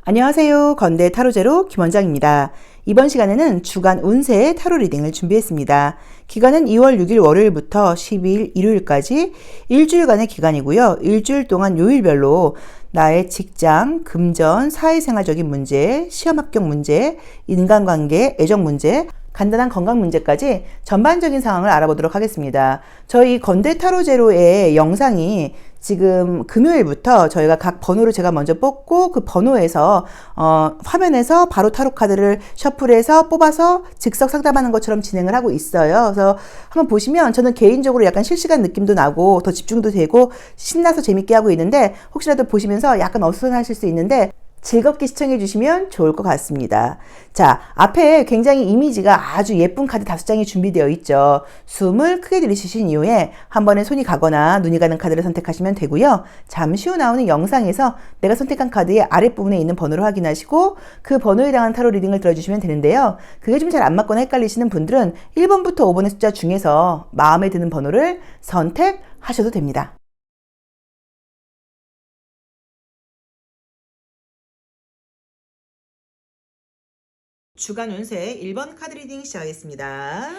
안녕하세요. 건대 타로제로 김원장입니다. 이번 시간에는 주간 운세 타로 리딩을 준비했습니다. 기간은 2월 6일 월요일부터 12일 일요일까지 일주일간의 기간이고요. 일주일 동안 요일별로 나의 직장, 금전, 사회생활적인 문제, 시험 합격 문제, 인간관계, 애정 문제, 간단한 건강 문제까지 전반적인 상황을 알아보도록 하겠습니다. 저희 건대 타로제로의 영상이 지금 금요일부터 저희가 각 번호를 제가 먼저 뽑고 그 번호에서 화면에서 바로 타로 카드를 셔플해서 뽑아서 즉석 상담하는 것처럼 진행을 하고 있어요. 그래서 한번 보시면 저는 개인적으로 약간 실시간 느낌도 나고 더 집중도 되고 신나서 재밌게 하고 있는데 혹시라도 보시면서 약간 어수선하실 수 있는데 즐겁게 시청해 주시면 좋을 것 같습니다. 자, 앞에 굉장히 이미지가 아주 예쁜 카드 5장이 준비되어 있죠. 숨을 크게 들이쉬신 이후에 한 번에 손이 가거나 눈이 가는 카드를 선택하시면 되고요. 잠시 후 나오는 영상에서 내가 선택한 카드의 아랫부분에 있는 번호를 확인하시고 그 번호에 해당하는 타로 리딩을 들어주시면 되는데요. 그게 좀 잘 안 맞거나 헷갈리시는 분들은 1번부터 5번의 숫자 중에서 마음에 드는 번호를 선택하셔도 됩니다. 주간 운세 1번 카드 리딩 시작하겠습니다.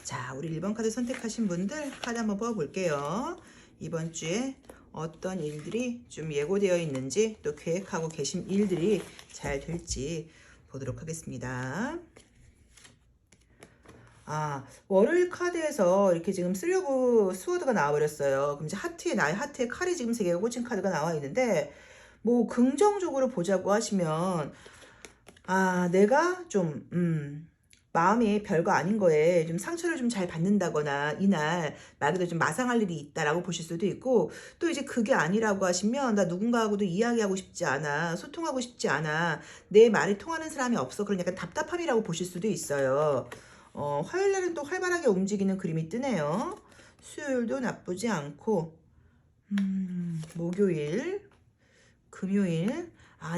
자, 우리 1번 카드 선택하신 분들 카드 한번 뽑아볼게요. 이번 주에 어떤 일들이 좀 예고되어 있는지 또 계획하고 계신 일들이 잘 될지 보도록 하겠습니다. 월요일 카드에서 이렇게 지금 쓰려고 스워드가 나와버렸어요. 그럼 이제 하트에, 나의 하트에 칼이 지금 3개가 꽂힌 카드가 나와 있는데, 뭐, 긍정적으로 보자고 하시면, 내가 좀, 마음이 별거 아닌 거에 좀 상처를 좀 잘 받는다거나 이날 말 그대로 좀 마상할 일이 있다라고 보실 수도 있고 또 이제 그게 아니라고 하시면 나 누군가하고도 이야기하고 싶지 않아. 소통하고 싶지 않아. 내 말이 통하는 사람이 없어. 그런 약간 답답함이라고 보실 수도 있어요. 화요일 날은 또 활발하게 움직이는 그림이 뜨네요. 수요일도 나쁘지 않고 목요일 금요일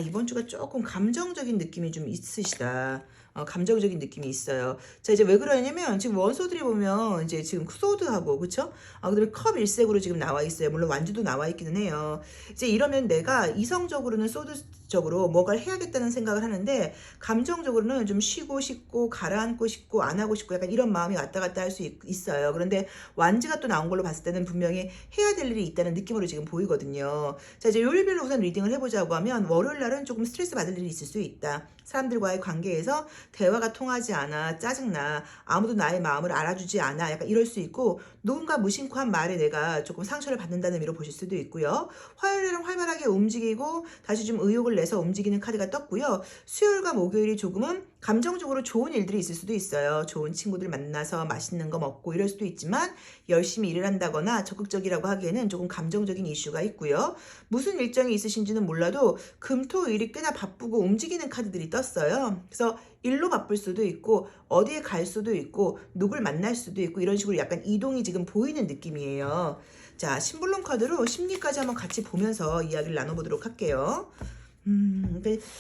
이번 주가 조금 감정적인 느낌이 좀 있으시다. 감정적인 느낌이 있어요. 자, 이제 왜 그러냐면 지금 원소들이 보면 이제 지금 소드하고 그쵸? 그다음에 컵 일색으로 지금 나와 있어요. 물론 완주도 나와 있기는 해요. 이제 이러면 내가 이성적으로는 소드적으로 뭔가를 해야겠다는 생각을 하는데 감정적으로는 좀 쉬고 싶고 가라앉고 싶고 안 하고 싶고 약간 이런 마음이 왔다 갔다 할 수 있어요. 그런데 완지가 또 나온 걸로 봤을 때는 분명히 해야 될 일이 있다는 느낌으로 지금 보이거든요. 자, 이제 요일별로 우선 리딩을 해보자고 하면 월요일 날은 조금 스트레스 받을 일이 있을 수 있다. 사람들과의 관계에서 대화가 통하지 않아, 짜증나, 아무도 나의 마음을 알아주지 않아, 약간 이럴 수 있고 누군가 무심코한 말에 내가 조금 상처를 받는다는 의미로 보실 수도 있고요. 화요일은 활발하게 움직이고 다시 좀 의욕을 내서 움직이는 카드가 떴고요. 수요일과 목요일이 조금은 감정적으로 좋은 일들이 있을 수도 있어요. 좋은 친구들 만나서 맛있는 거 먹고 이럴 수도 있지만 열심히 일을 한다거나 적극적이라고 하기에는 조금 감정적인 이슈가 있고요. 무슨 일정이 있으신지는 몰라도 금토일이 꽤나 바쁘고 움직이는 카드들이 떴어요. 그래서 일로 바쁠 수도 있고 어디에 갈 수도 있고 누굴 만날 수도 있고 이런 식으로 약간 이동이 지금 보이는 느낌이에요. 자, 심블룸 카드로 심리까지 한번 같이 보면서 이야기를 나눠보도록 할게요.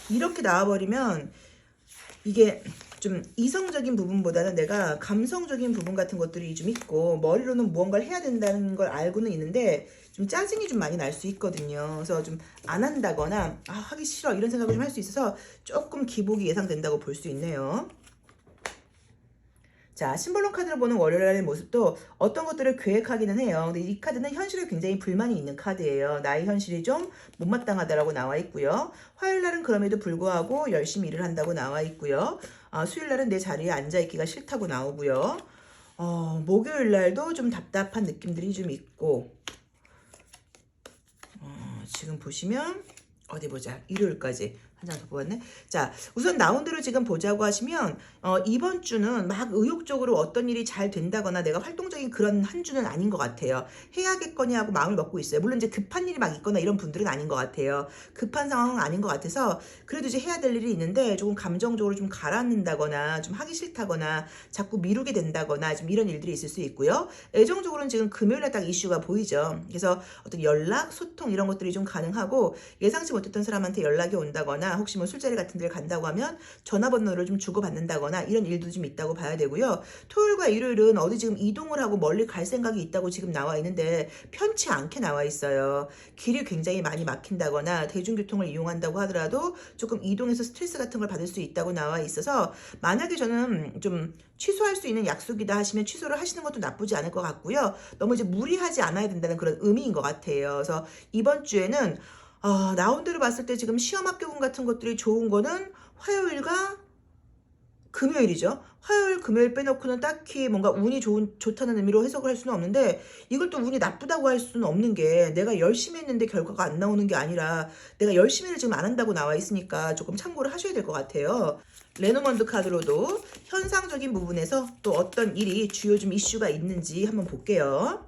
이렇게 나와버리면 이게 좀 이성적인 부분보다는 내가 감성적인 부분 같은 것들이 좀 있고 머리로는 무언가를 해야 된다는 걸 알고는 있는데 좀 짜증이 좀 많이 날 수 있거든요. 그래서 좀 안 한다거나 하기 싫어 이런 생각을 좀 할 수 있어서 조금 기복이 예상된다고 볼 수 있네요. 자, 심볼론 카드로 보는 월요일의 모습도 어떤 것들을 계획하기는 해요. 근데 이 카드는 현실에 굉장히 불만이 있는 카드예요. 나의 현실이 좀 못마땅하다라고 나와 있고요. 화요일 날은 그럼에도 불구하고 열심히 일을 한다고 나와 있고요. 수요일 날은 내 자리에 앉아있기가 싫다고 나오고요. 목요일 날도 좀 답답한 느낌들이 좀 있고 지금 보시면 어디 보자. 일요일까지 한 장 더 뽑았네. 자, 우선 나온 대로 지금 보자고 하시면 이번 주는 막 의욕적으로 어떤 일이 잘 된다거나 내가 활동적인 그런 한 주는 아닌 것 같아요. 해야겠거니 하고 마음을 먹고 있어요. 물론 이제 급한 일이 막 있거나 이런 분들은 아닌 것 같아요. 급한 상황은 아닌 것 같아서 그래도 이제 해야 될 일이 있는데 조금 감정적으로 좀 가라앉는다거나 좀 하기 싫다거나 자꾸 미루게 된다거나 좀 이런 일들이 있을 수 있고요. 애정적으로는 지금 금요일에 딱 이슈가 보이죠. 그래서 어떤 연락, 소통 이런 것들이 좀 가능하고 예상치 못했던 사람한테 연락이 온다거나 간다거나 혹시 뭐 술자리 같은 데를 간다고 하면 전화번호를 좀 주고받는다거나 이런 일도 좀 있다고 봐야 되고요. 토요일과 일요일은 어디 지금 이동을 하고 멀리 갈 생각이 있다고 지금 나와 있는데 편치 않게 나와 있어요. 길이 굉장히 많이 막힌다거나 대중교통을 이용한다고 하더라도 조금 이동해서 스트레스 같은 걸 받을 수 있다고 나와 있어서 만약에 저는 좀 취소할 수 있는 약속이다 하시면 취소를 하시는 것도 나쁘지 않을 것 같고요. 너무 이제 무리하지 않아야 된다는 그런 의미인 것 같아요. 그래서 이번 주에는 나온 대로 봤을 때 지금 시험 합격운 같은 것들이 좋은 거는 화요일과 금요일이죠. 화요일, 금요일 빼놓고는 딱히 뭔가 운이 좋다는 의미로 해석을 할 수는 없는데 이걸 또 운이 나쁘다고 할 수는 없는 게 내가 열심히 했는데 결과가 안 나오는 게 아니라 내가 열심히를 지금 안 한다고 나와 있으니까 조금 참고를 하셔야 될 것 같아요. 레노먼드 카드로도 현상적인 부분에서 또 어떤 일이 주요 좀 이슈가 있는지 한번 볼게요.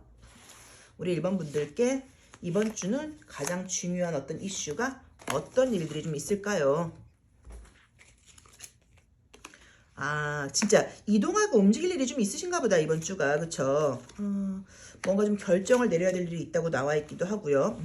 우리 1번 분들께 이번 주는 가장 중요한 어떤 이슈가 어떤 일들이 좀 있을까요? 진짜 이동하고 움직일 일이 좀 있으신가 보다 이번 주가. 그쵸? 뭔가 좀 결정을 내려야 될 일이 있다고 나와 있기도 하고요.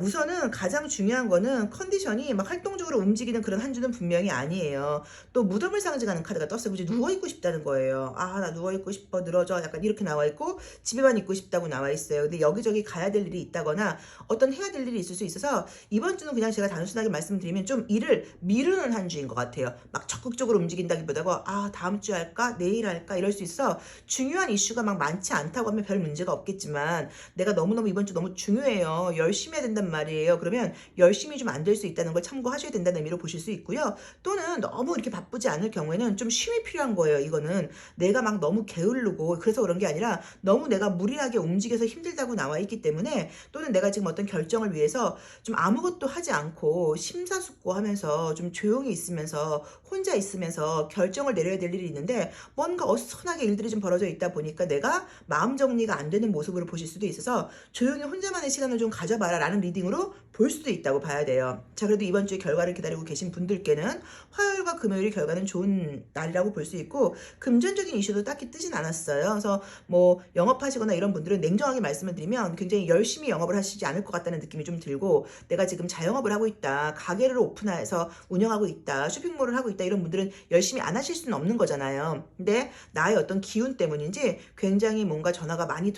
우선은 가장 중요한 거는 컨디션이 막 활동적으로 움직이는 그런 한 주는 분명히 아니에요. 또 무덤을 상징하는 카드가 떴어요. 이제 누워있고 싶다는 거예요. 나 누워있고 싶어, 늘어져. 약간 이렇게 나와 있고, 집에만 있고 싶다고 나와 있어요. 근데 여기저기 가야 될 일이 있다거나, 어떤 해야 될 일이 있을 수 있어서, 이번 주는 그냥 제가 단순하게 말씀드리면 좀 일을 미루는 한 주인 것 같아요. 막 적극적으로 움직인다기보다가, 다음 주에 할까? 내일 할까? 이럴 수 있어. 중요한 이슈가 막 많지 않다고 하면 별 문제가 없겠지만, 내가 너무너무 이번 주 너무 중요해요. 열심히 해야 된단 말이에요. 그러면 열심히 좀 안 될 수 있다는 걸 참고하셔야 된다는 의미로 보실 수 있고요. 또는 너무 이렇게 바쁘지 않을 경우에는 좀 쉼이 필요한 거예요. 이거는 내가 막 너무 게으르고 그래서 그런 게 아니라 너무 내가 무리하게 움직여서 힘들다고 나와 있기 때문에 또는 내가 지금 어떤 결정을 위해서 좀 아무것도 하지 않고 심사숙고하면서 좀 조용히 있으면서 혼자 있으면서 결정을 내려야 될 일이 있는데 뭔가 어수선하게 일들이 좀 벌어져 있다 보니까 내가 마음 정리가 안 되는 모습으로 보실 수도 있어서 조용히 혼자만의 시간을 좀 가져봐라 라는 리딩으로 볼 수도 있다고 봐야 돼요. 자, 그래도 이번 주에 결과를 기다리고 계신 분들께는 화요일과 금요일이 결과는 좋은 날이라고 볼 수 있고 금전적인 이슈도 딱히 뜨진 않았어요. 그래서 뭐 영업하시거나 이런 분들은 냉정하게 말씀을 드리면 굉장히 열심히 영업을 하시지 않을 것 같다는 느낌이 좀 들고 내가 지금 자영업을 하고 있다, 가게를 오픈해서 운영하고 있다, 쇼핑몰을 하고 있다 이런 분들은 열심히 안 하실 수는 없는 거잖아요. 근데 나의 어떤 기운 때문인지 굉장히 뭔가 전화가 많이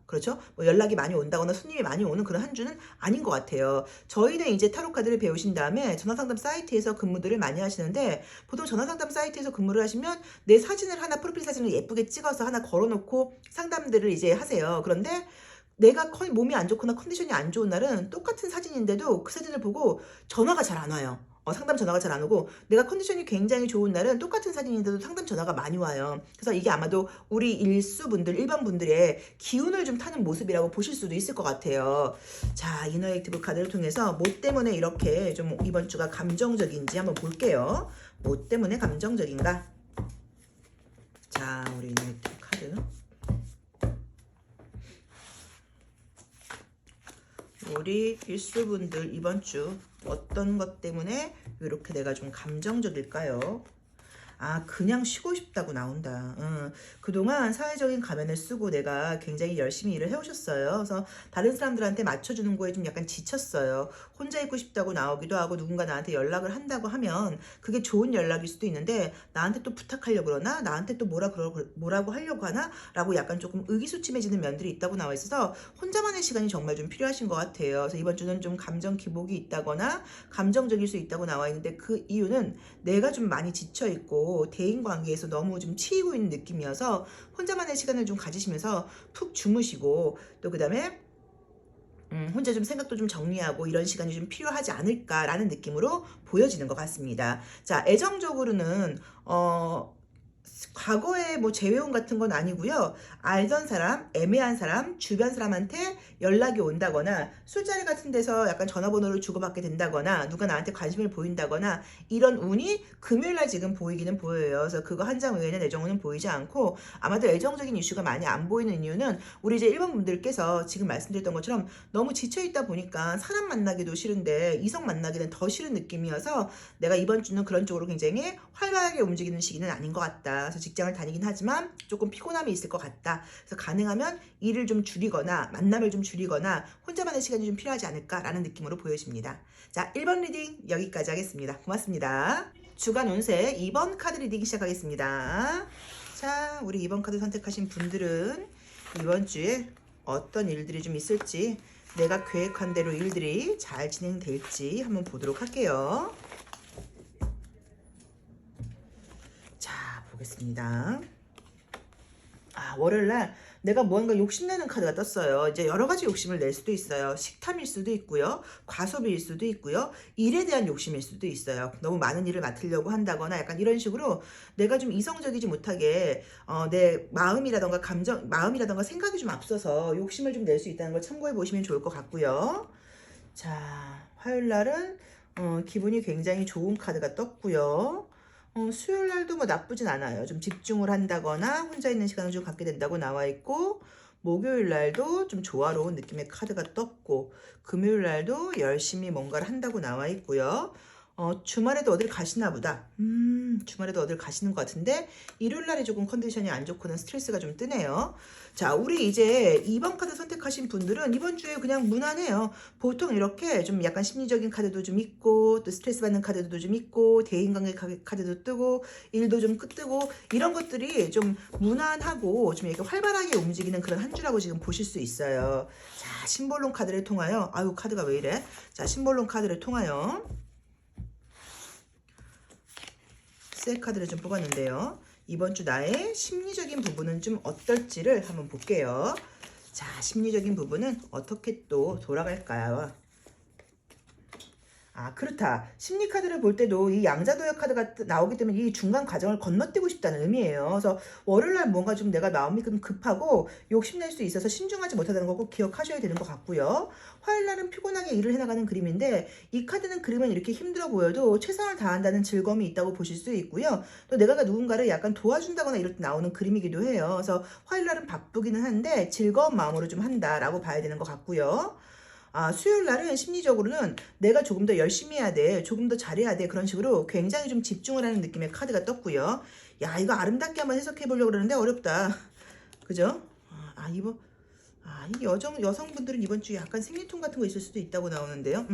그렇죠? 뭐 연락이 많이 온다거나 손님이 많이 오는 그런 한 주는 아닌 것 같아요. 저희는 이제 타로 카드를 배우신 다음에 전화상담 사이트에서 근무들을 많이 하시는데 보통 전화상담 사이트에서 근무를 하시면 내 사진을 하나 프로필 사진을 예쁘게 찍어서 하나 걸어놓고 상담들을 이제 하세요. 그런데 내가 몸이 안 좋거나 컨디션이 안 좋은 날은 똑같은 사진인데도 그 사진을 보고 전화가 잘 안 와요. 상담 전화가 잘 안 오고 내가 컨디션이 굉장히 좋은 날은 똑같은 사진인데도 상담 전화가 많이 와요. 그래서 이게 아마도 우리 일수분들, 일반 분들의 기운을 좀 타는 모습이라고 보실 수도 있을 것 같아요. 자, 이너액티브 카드를 통해서 뭐 때문에 이렇게 좀 이번 주가 감정적인지 한번 볼게요. 뭐 때문에 감정적인가? 자, 우리 이너액티브 카드. 우리 일수분들 이번 주 어떤 것 때문에 이렇게 내가 좀 감정적일까요? 그냥 쉬고 싶다고 나온다. 그동안 사회적인 가면을 쓰고 내가 굉장히 열심히 일을 해오셨어요. 그래서 다른 사람들한테 맞춰주는 거에 좀 약간 지쳤어요. 혼자 있고 싶다고 나오기도 하고 누군가 나한테 연락을 한다고 하면 그게 좋은 연락일 수도 있는데 나한테 또 부탁하려고 그러나? 나한테 또 뭐라고 하려고 하나? 라고 약간 조금 의기소침해지는 면들이 있다고 나와 있어서 혼자만의 시간이 정말 좀 필요하신 것 같아요. 그래서 이번 주는 좀 감정 기복이 있다거나 감정적일 수 있다고 나와 있는데 그 이유는 내가 좀 많이 지쳐있고 대인관계에서 너무 좀 치이고 있는 느낌이어서 혼자만의 시간을 좀 가지시면서 푹 주무시고 또 그 다음에 혼자 좀 생각도 좀 정리하고 이런 시간이 좀 필요하지 않을까라는 느낌으로 보여지는 것 같습니다. 자, 애정적으로는 과거에 뭐 재회원 같은 건 아니고요. 알던 사람, 애매한 사람, 주변 사람한테 연락이 온다거나 술자리 같은 데서 약간 전화번호를 주고받게 된다거나 누가 나한테 관심을 보인다거나 이런 운이 금요일날 지금 보이기는 보여요. 그래서 그거 한 장 외에는 애정운은 보이지 않고 아마도 애정적인 이슈가 많이 안 보이는 이유는 우리 이제 1번 분들께서 지금 말씀드렸던 것처럼 너무 지쳐있다 보니까 사람 만나기도 싫은데 이성 만나기는 더 싫은 느낌이어서 내가 이번 주는 그런 쪽으로 굉장히 활발하게 움직이는 시기는 아닌 것 같다. 있다. 그래서 직장을 다니긴 하지만 조금 피곤함이 있을 것 같다. 그래서 가능하면 일을 좀 줄이거나 만남을 좀 줄이거나 혼자만의 시간이 좀 필요하지 않을까라는 느낌으로 보여집니다. 자, 1번 리딩 여기까지 하겠습니다. 고맙습니다. 주간 운세 2번 카드 리딩 시작하겠습니다. 자, 우리 2번 카드 선택하신 분들은 이번 주에 어떤 일들이 좀 있을지, 내가 계획한 대로 일들이 잘 진행될지 한번 보도록 할게요. 자, 보겠습니다. 월요일날 내가 뭔가 욕심내는 카드가 떴어요. 이제 여러 가지 욕심을 낼 수도 있어요. 식탐일 수도 있고요. 과소비일 수도 있고요. 일에 대한 욕심일 수도 있어요. 너무 많은 일을 맡으려고 한다거나 약간 이런 식으로 내가 좀 이성적이지 못하게 내 마음이라던가 생각이 좀 앞서서 욕심을 좀 낼 수 있다는 걸 참고해 보시면 좋을 것 같고요. 자, 화요일날은 기분이 굉장히 좋은 카드가 떴고요. 수요일 날도 뭐 나쁘진 않아요. 좀 집중을 한다거나 혼자 있는 시간을 좀 갖게 된다고 나와 있고, 목요일 날도 좀 조화로운 느낌의 카드가 떴고, 금요일 날도 열심히 뭔가를 한다고 나와 있고요. 주말에도 어딜 가시나 보다. 주말에도 어딜 가시는 것 같은데 일요일 날에 조금 컨디션이 안 좋고는 스트레스가 좀 뜨네요. 자, 우리 이제 2번 카드 선택하신 분들은 이번 주에 그냥 무난해요. 보통 이렇게 좀 약간 심리적인 카드도 좀 있고, 또 스트레스 받는 카드도 좀 있고, 대인관계 카드도 뜨고, 일도 좀 뜨고, 이런 것들이 좀 무난하고 좀 이렇게 활발하게 움직이는 그런 한 주라고 지금 보실 수 있어요. 자, 심볼론 카드를 통하여, 아유 카드가 왜 이래? 자, 심볼론 카드를 통하여 셀 카드를 좀 뽑았는데요. 이번 주 나의 심리적인 부분은 좀 어떨지를 한번 볼게요. 자, 심리적인 부분은 어떻게 또 돌아갈까요? 그렇다. 심리 카드를 볼 때도 이 양자도약 카드가 나오기 때문에 이 중간 과정을 건너뛰고 싶다는 의미예요. 그래서 월요일날 뭔가 좀 내가 마음이 좀 급하고 욕심낼 수 있어서 신중하지 못하다는 거 꼭 기억하셔야 되는 것 같고요. 화요일날은 피곤하게 일을 해나가는 그림인데, 이 카드는 그림은 이렇게 힘들어 보여도 최선을 다한다는 즐거움이 있다고 보실 수 있고요. 또 내가 누군가를 약간 도와준다거나 이럴 때 나오는 그림이기도 해요. 그래서 화요일날은 바쁘기는 한데 즐거운 마음으로 좀 한다라고 봐야 되는 것 같고요. 수요일 날은 심리적으로는 내가 조금 더 열심히 해야 돼, 조금 더 잘해야 돼, 그런 식으로 굉장히 좀 집중을 하는 느낌의 카드가 떴고요. 야, 이거 아름답게 한번 해석해 보려고 그러는데 어렵다. 그죠? 이 여성분들은 이번 주에 약간 생리통 같은 거 있을 수도 있다고 나오는데요.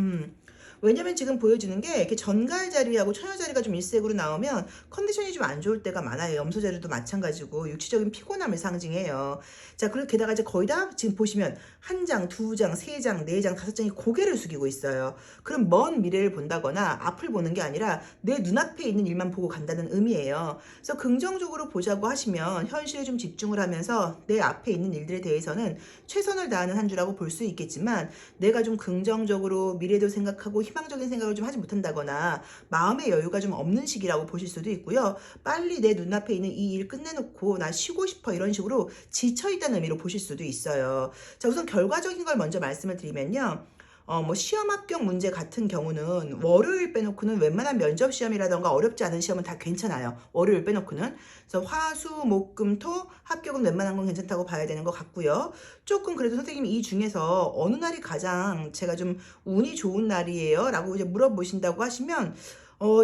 왜냐면 지금 보여지는 게 이렇게 전갈 자리하고 처녀 자리가 좀 일색으로 나오면 컨디션이 좀 안 좋을 때가 많아요. 염소 자리도 마찬가지고 육체적인 피곤함을 상징해요. 자, 그리고 게다가 이제 거의 다 지금 보시면 한 장, 두 장, 세 장, 네 장, 다섯 장이 고개를 숙이고 있어요. 그럼 먼 미래를 본다거나 앞을 보는 게 아니라 내 눈앞에 있는 일만 보고 간다는 의미예요. 그래서 긍정적으로 보자고 하시면 현실에 좀 집중을 하면서 내 앞에 있는 일들에 대해서는 최선을 다하는 한 주라고 볼 수 있겠지만, 내가 좀 긍정적으로 미래도 생각하고 희망적인 생각을 좀 하지 못한다거나 마음의 여유가 좀 없는 시기라고 보실 수도 있고요. 빨리 내 눈앞에 있는 이 일 끝내놓고 나 쉬고 싶어, 이런 식으로 지쳐있다는 의미로 보실 수도 있어요. 자, 우선 결과적인 걸 먼저 말씀을 드리면요. 시험 합격 문제 같은 경우는 월요일 빼놓고는 웬만한 면접 시험이라던가 어렵지 않은 시험은 다 괜찮아요. 월요일 빼놓고는. 그래서 화, 수, 목, 금, 토 합격은 웬만한 건 괜찮다고 봐야 되는 것 같고요. 조금 그래도 선생님이 이 중에서 어느 날이 가장 제가 좀 운이 좋은 날이에요? 라고 이제 물어보신다고 하시면,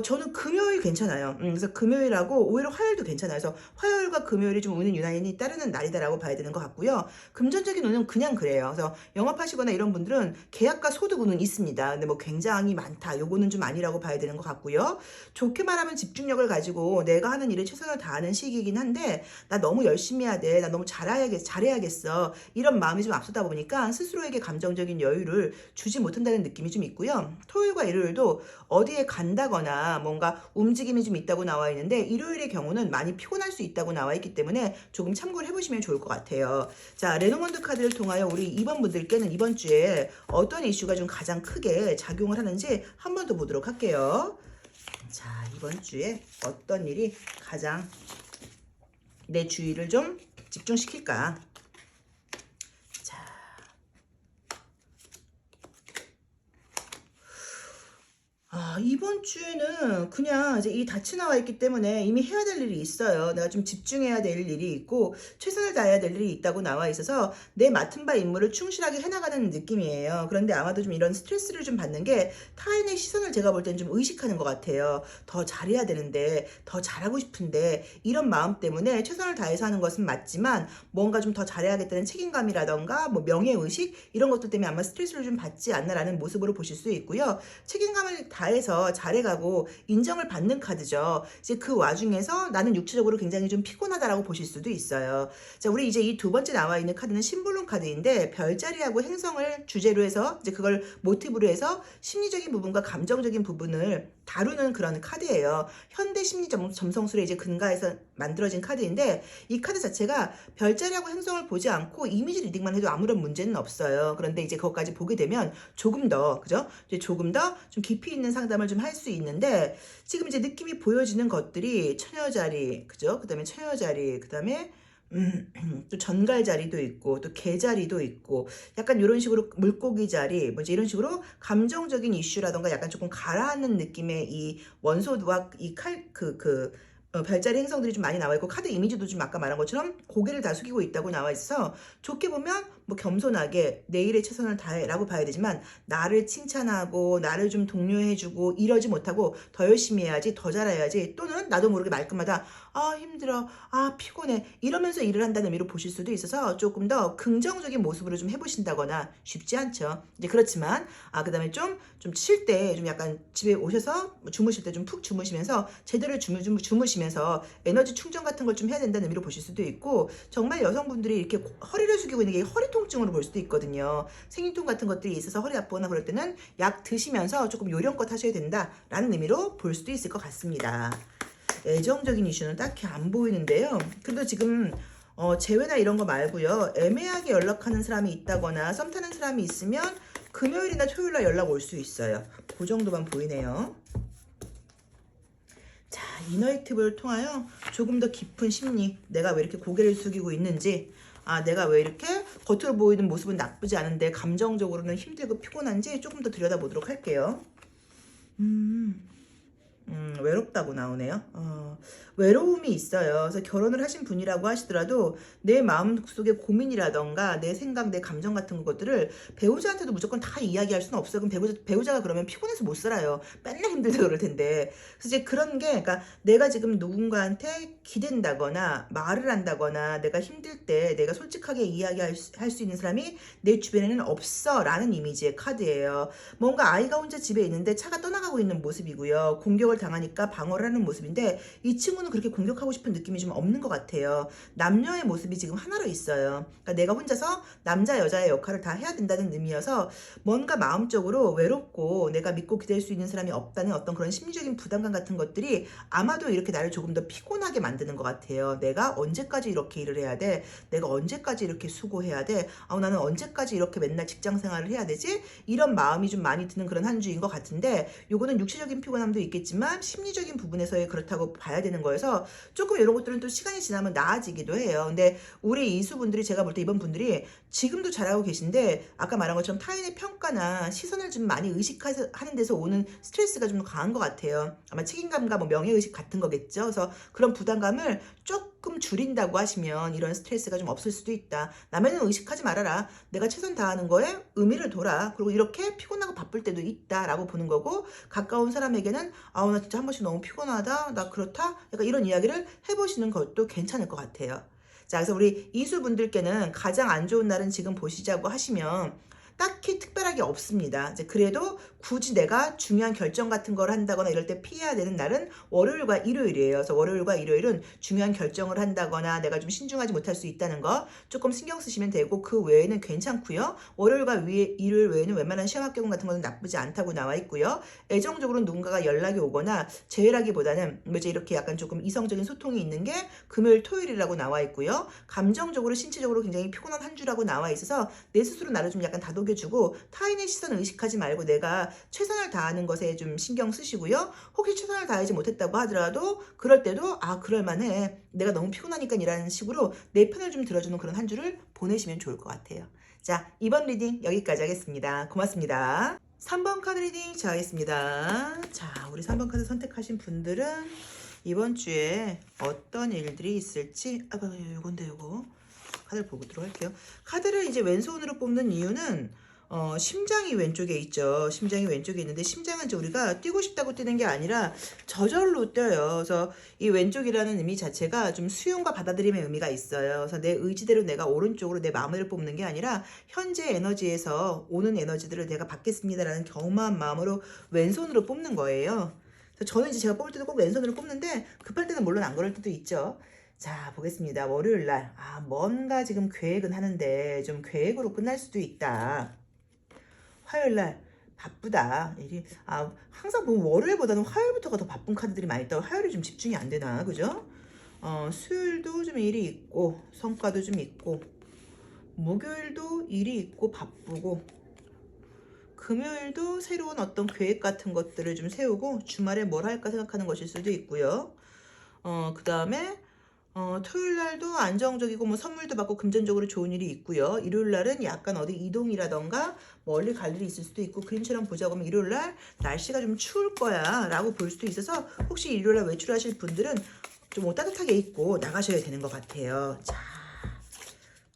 저는 금요일 괜찮아요. 그래서 금요일하고 오히려 화요일도 괜찮아요. 그래서 화요일과 금요일이 좀 운은 유난히 따르는 날이다라고 봐야 되는 것 같고요. 금전적인 운은 그냥 그래요. 그래서 영업하시거나 이런 분들은 계약과 소득 운은 있습니다. 근데 뭐 굉장히 많다, 요거는 좀 아니라고 봐야 되는 것 같고요. 좋게 말하면 집중력을 가지고 내가 하는 일에 최선을 다하는 시기이긴 한데, 나 너무 열심히 해야 돼, 나 너무 잘해야겠어, 이런 마음이 좀 앞서다 보니까 스스로에게 감정적인 여유를 주지 못한다는 느낌이 좀 있고요. 토요일과 일요일도 어디에 간다거나 뭔가 움직임이 좀 있다고 나와 있는데, 일요일의 경우는 많이 피곤할 수 있다고 나와 있기 때문에 조금 참고를 해보시면 좋을 것 같아요. 자, 레노먼드 카드를 통하여 우리 2번 분들께는 이번 주에 어떤 이슈가 좀 가장 크게 작용을 하는지 한 번 더 보도록 할게요. 자, 이번 주에 어떤 일이 가장 내 주의를 좀 집중시킬까? 이번 주에는 그냥 이제 이 닻이 나와 있기 때문에 이미 해야 될 일이 있어요. 내가 좀 집중해야 될 일이 있고 최선을 다해야 될 일이 있다고 나와 있어서 내 맡은 바 임무를 충실하게 해나가는 느낌이에요. 그런데 아마도 좀 이런 스트레스를 좀 받는 게 타인의 시선을 제가 볼 땐 좀 의식하는 것 같아요. 더 잘해야 되는데, 더 잘하고 싶은데 이런 마음 때문에 최선을 다해서 하는 것은 맞지만 뭔가 좀 더 잘해야겠다는 책임감이라던가 뭐 명예의식 이런 것들 때문에 아마 스트레스를 좀 받지 않나라는 모습으로 보실 수 있고요. 책임감을 다해서 잘해가고 인정을 받는 카드죠. 이제 그 와중에서 나는 육체적으로 굉장히 좀 피곤하다라고 보실 수도 있어요. 자, 우리 이제 이 두 번째 나와 있는 카드는 심볼론 카드인데 별자리하고 행성을 주제로 해서 이제 그걸 모티브로 해서 심리적인 부분과 감정적인 부분을 다루는 그런 카드예요. 현대 심리 점성술에 이제 근거해서 만들어진 카드인데 이 카드 자체가 별자리하고 행성을 보지 않고 이미지 리딩만 해도 아무런 문제는 없어요. 그런데 이제 그것까지 보게 되면 조금 더 그죠? 이제 조금 더 좀 깊이 있는 상담을 좀 할 수 있는데 지금 이제 느낌이 보여지는 것들이 처녀자리 그죠? 그다음에 처녀자리 그다음에 또 전갈자리도 있고 또 개자리도 있고 약간 이런 식으로 물고기 자리 뭐 이제 이런 식으로 감정적인 이슈라던가 약간 조금 가라앉는 느낌의 이 원소와 이 별자리 행성들이 좀 많이 나와 있고 카드 이미지도 좀 아까 말한 것처럼 고개를 다 숙이고 있다고 나와 있어서 좋게 보면 뭐 겸손하게 내 일에 최선을 다해라고 봐야 되지만 나를 칭찬하고 나를 좀 독려해주고 이러지 못하고 더 열심히 해야지 더 잘해야지 또는 나도 모르게 말끝마다 힘들어 피곤해 이러면서 일을 한다는 의미로 보실 수도 있어서 조금 더 긍정적인 모습으로 좀 해보신다거나 쉽지 않죠. 이제 그렇지만 그다음에 좀 쉴 때 좀 약간 집에 오셔서 주무실 때 좀 푹 주무시면서 제대로 주무시면서 에너지 충전 같은 걸 좀 해야 된다는 의미로 보실 수도 있고 정말 여성분들이 이렇게 허리를 숙이고 있는 게 허리 통증으로 볼 수도 있거든요. 생리통 같은 것들이 있어서 허리 아프거나 그럴 때는 약 드시면서 조금 요령껏 하셔야 된다라는 의미로 볼 수도 있을 것 같습니다. 애정적인 이슈는 딱히 안 보이는데요. 그래도 지금 재회나 이런 거 말고요. 애매하게 연락하는 사람이 있다거나 썸 타는 사람이 있으면 금요일이나 토요일날 연락 올 수 있어요. 그 정도만 보이네요. 자, 이너의 팁을 통하여 조금 더 깊은 심리, 내가 왜 이렇게 고개를 숙이고 있는지, 내가 왜 이렇게 겉으로 보이는 모습은 나쁘지 않은데 감정적으로는 힘들고 피곤한지 조금 더 들여다보도록 할게요. 외롭다고 나오네요. 외로움이 있어요. 그래서 결혼을 하신 분이라고 하시더라도 내 마음속에 고민이라던가 내 생각, 내 감정 같은 것들을 배우자한테도 무조건 다 이야기할 수는 없어요. 그럼 배우자가 그러면 피곤해서 못 살아요. 맨날 힘들다 그럴 텐데. 그래서 이제 그런 게, 그러니까 내가 지금 누군가한테 기댄다거나 말을 한다거나 내가 힘들 때 내가 솔직하게 이야기할 수 있는 사람이 내 주변에는 없어 라는 이미지의 카드예요. 뭔가 아이가 혼자 집에 있는데 차가 떠나가고 있는 모습이고요. 공격을 당하니까 방어를 하는 모습인데 이 친구는 그렇게 공격하고 싶은 느낌이 좀 없는 것 같아요. 남녀의 모습이 지금 하나로 있어요. 그러니까 내가 혼자서 남자 여자의 역할을 다 해야 된다는 의미여서 뭔가 마음적으로 외롭고 내가 믿고 기댈 수 있는 사람이 없다는 어떤 그런 심리적인 부담감 같은 것들이 아마도 이렇게 나를 조금 더 피곤하게 만드는 것 같아요. 내가 언제까지 이렇게 일을 해야 돼? 내가 언제까지 이렇게 수고해야 돼? 나는 언제까지 이렇게 맨날 직장 생활을 해야 되지? 이런 마음이 좀 많이 드는 그런 한 주인 것 같은데 요거는 육체적인 피곤함도 있겠지만 심리적인 부분에서의 그렇다고 봐야 되는 거여서 조금 이런 것들은 또 시간이 지나면 나아지기도 해요. 근데 우리 이수분들이 제가 볼 때 이번 분들이 지금도 잘하고 계신데 아까 말한 것처럼 타인의 평가나 시선을 좀 많이 의식하는 데서 오는 스트레스가 좀 강한 것 같아요. 아마 책임감과 뭐 명예의식 같은 거겠죠. 그래서 그런 부담감을 조금 줄인다고 하시면 이런 스트레스가 좀 없을 수도 있다. 남에는 의식하지 말아라. 내가 최선 다하는 거에 의미를 둬라. 그리고 이렇게 피곤하고 바쁠 때도 있다라고 보는 거고 가까운 사람에게는 나 진짜 한 번씩 너무 피곤하다. 나 그렇다. 약간 이런 이야기를 해보시는 것도 괜찮을 것 같아요. 자, 그래서 우리 이수분들께는 가장 안 좋은 날은 지금 보시자고 하시면 딱히 특별하게 없습니다. 이제 그래도 굳이 내가 중요한 결정 같은 걸 한다거나 이럴 때 피해야 되는 날은 월요일과 일요일이에요. 그래서 월요일과 일요일은 중요한 결정을 한다거나 내가 좀 신중하지 못할 수 있다는 거 조금 신경 쓰시면 되고 그 외에는 괜찮고요. 월요일과 일요일 외에는 웬만한 시험 합격운 같은 거는 나쁘지 않다고 나와 있고요. 애정적으로 누군가가 연락이 오거나 재회라기보다는 이제 이렇게 약간 조금 이성적인 소통이 있는 게 금요일, 토요일이라고 나와 있고요. 감정적으로, 신체적으로 굉장히 피곤한 한 주라고 나와 있어서 내 스스로 나를 좀 약간 다독여주고 타인의 시선을 의식하지 말고 내가 최선을 다하는 것에 좀 신경 쓰시고요. 혹시 최선을 다하지 못했다고 하더라도 그럴 때도 그럴만해. 내가 너무 피곤하니까 이라는 식으로 내 편을 좀 들어주는 그런 한 주를 보내시면 좋을 것 같아요. 자, 이번 리딩 여기까지 하겠습니다. 고맙습니다. 3번 카드 리딩 시작하겠습니다. 자, 우리 3번 카드 선택하신 분들은 이번 주에 어떤 일들이 있을지, 요건데 요거 카드를 보고 들어갈게요. 카드를 이제 왼손으로 뽑는 이유는 심장이 왼쪽에 있죠. 심장이 왼쪽에 있는데 심장은 이제 우리가 뛰고 싶다고 뛰는 게 아니라 저절로 뛰어요. 그래서 이 왼쪽이라는 의미 자체가 좀 수용과 받아들임의 의미가 있어요. 그래서 내 의지대로 내가 오른쪽으로 내 마음을 뽑는 게 아니라 현재 에너지에서 오는 에너지들을 내가 받겠습니다라는 경마한 마음으로 왼손으로 뽑는 거예요. 그래서 저는 이제 제가 뽑을 때도 꼭 왼손으로 뽑는데 급할 때는 물론 안 그럴 때도 있죠. 자, 보겠습니다. 월요일 날 뭔가 지금 계획은 하는데 좀 계획으로 끝날 수도 있다. 화요일날 바쁘다. 일이 항상 보면 월요일보다는 화요일부터가 더 바쁜 카드들이 많이 있다고. 화요일이 좀 집중이 안 되나, 그죠? 수요일도 좀 일이 있고 성과도 좀 있고 목요일도 일이 있고 바쁘고 금요일도 새로운 어떤 계획 같은 것들을 좀 세우고 주말에 뭘 할까 생각하는 것일 수도 있고요. 그 다음에 토요일 날도 안정적이고 뭐 선물도 받고 금전적으로 좋은 일이 있고요. 일요일 날은 약간 어디 이동이라던가 멀리 갈 일이 있을 수도 있고 그림처럼 보자고 하면 일요일 날 날씨가 좀 추울 거야 라고 볼 수도 있어서 혹시 일요일 날 외출하실 분들은 좀 옷 따뜻하게 입고 나가셔야 되는 것 같아요. 자,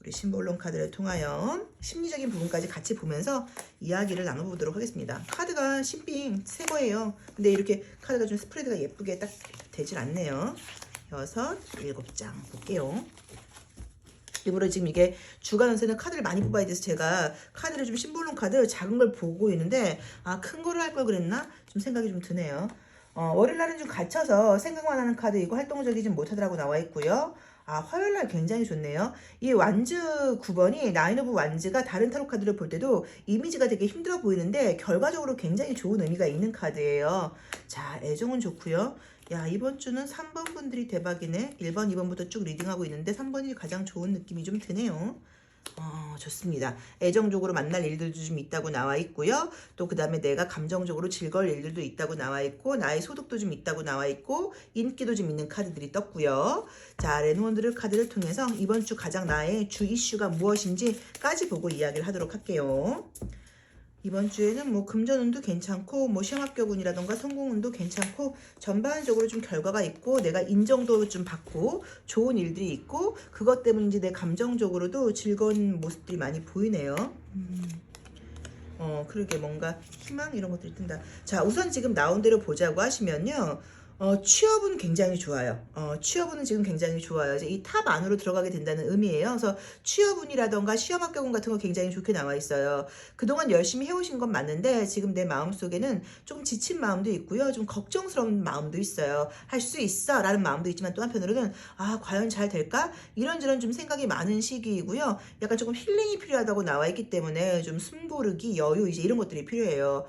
우리 심볼론 카드를 통하여 심리적인 부분까지 같이 보면서 이야기를 나눠보도록 하겠습니다. 카드가 신빙 새 거예요. 근데 이렇게 카드가 좀 스프레드가 예쁘게 딱 되질 않네요. 6, 7장 볼게요. 일부러 지금 이게 주간 운세는 카드를 많이 뽑아야 돼서 제가 카드를 좀 심볼론 카드 작은 걸 보고 있는데 큰 거를 할 걸 그랬나? 좀 생각이 좀 드네요. 월요일 날은 좀 갇혀서 생각만 하는 카드이고 활동적이지 못하더라고 나와 있고요. 화요일 날 굉장히 좋네요. 이 완즈 9번이 나인 오브 완즈가 다른 타로 카드를 볼 때도 이미지가 되게 힘들어 보이는데 결과적으로 굉장히 좋은 의미가 있는 카드예요. 자, 애정은 좋고요. 야, 이번 주는 3번 분들이 대박이네. 1번, 2번부터 쭉 리딩하고 있는데 3번이 가장 좋은 느낌이 좀 드네요. 좋습니다. 애정적으로 만날 일들도 좀 있다고 나와 있고요. 또 그 다음에 내가 감정적으로 즐거울 일들도 있다고 나와 있고 나의 소득도 좀 있다고 나와 있고 인기도 좀 있는 카드들이 떴고요. 자, 레노원드르 카드를 통해서 이번 주 가장 나의 주 이슈가 무엇인지까지 보고 이야기를 하도록 할게요. 이번 주에는 뭐 금전운도 괜찮고 뭐 시험 합격운이라던가 성공운도 괜찮고 전반적으로 좀 결과가 있고 내가 인정도 좀 받고 좋은 일들이 있고 그것 때문인지 내 감정적으로도 즐거운 모습들이 많이 보이네요. 그러게 뭔가 희망 이런 것들이 뜬다. 자, 우선 지금 나온 대로 보자고 하시면요. 취업은 굉장히 좋아요. 취업운은 지금 굉장히 좋아요. 이제 이 탑 안으로 들어가게 된다는 의미예요. 그래서 취업운이라던가 시험 합격운 같은 거 굉장히 좋게 나와 있어요. 그동안 열심히 해오신 건 맞는데 지금 내 마음속에는 조금 지친 마음도 있고요. 좀 걱정스러운 마음도 있어요. 할 수 있어 라는 마음도 있지만 또 한편으로는 과연 잘 될까? 이런저런 좀 생각이 많은 시기이고요. 약간 조금 힐링이 필요하다고 나와 있기 때문에 좀 숨고르기, 여유 이제 이런 것들이 필요해요.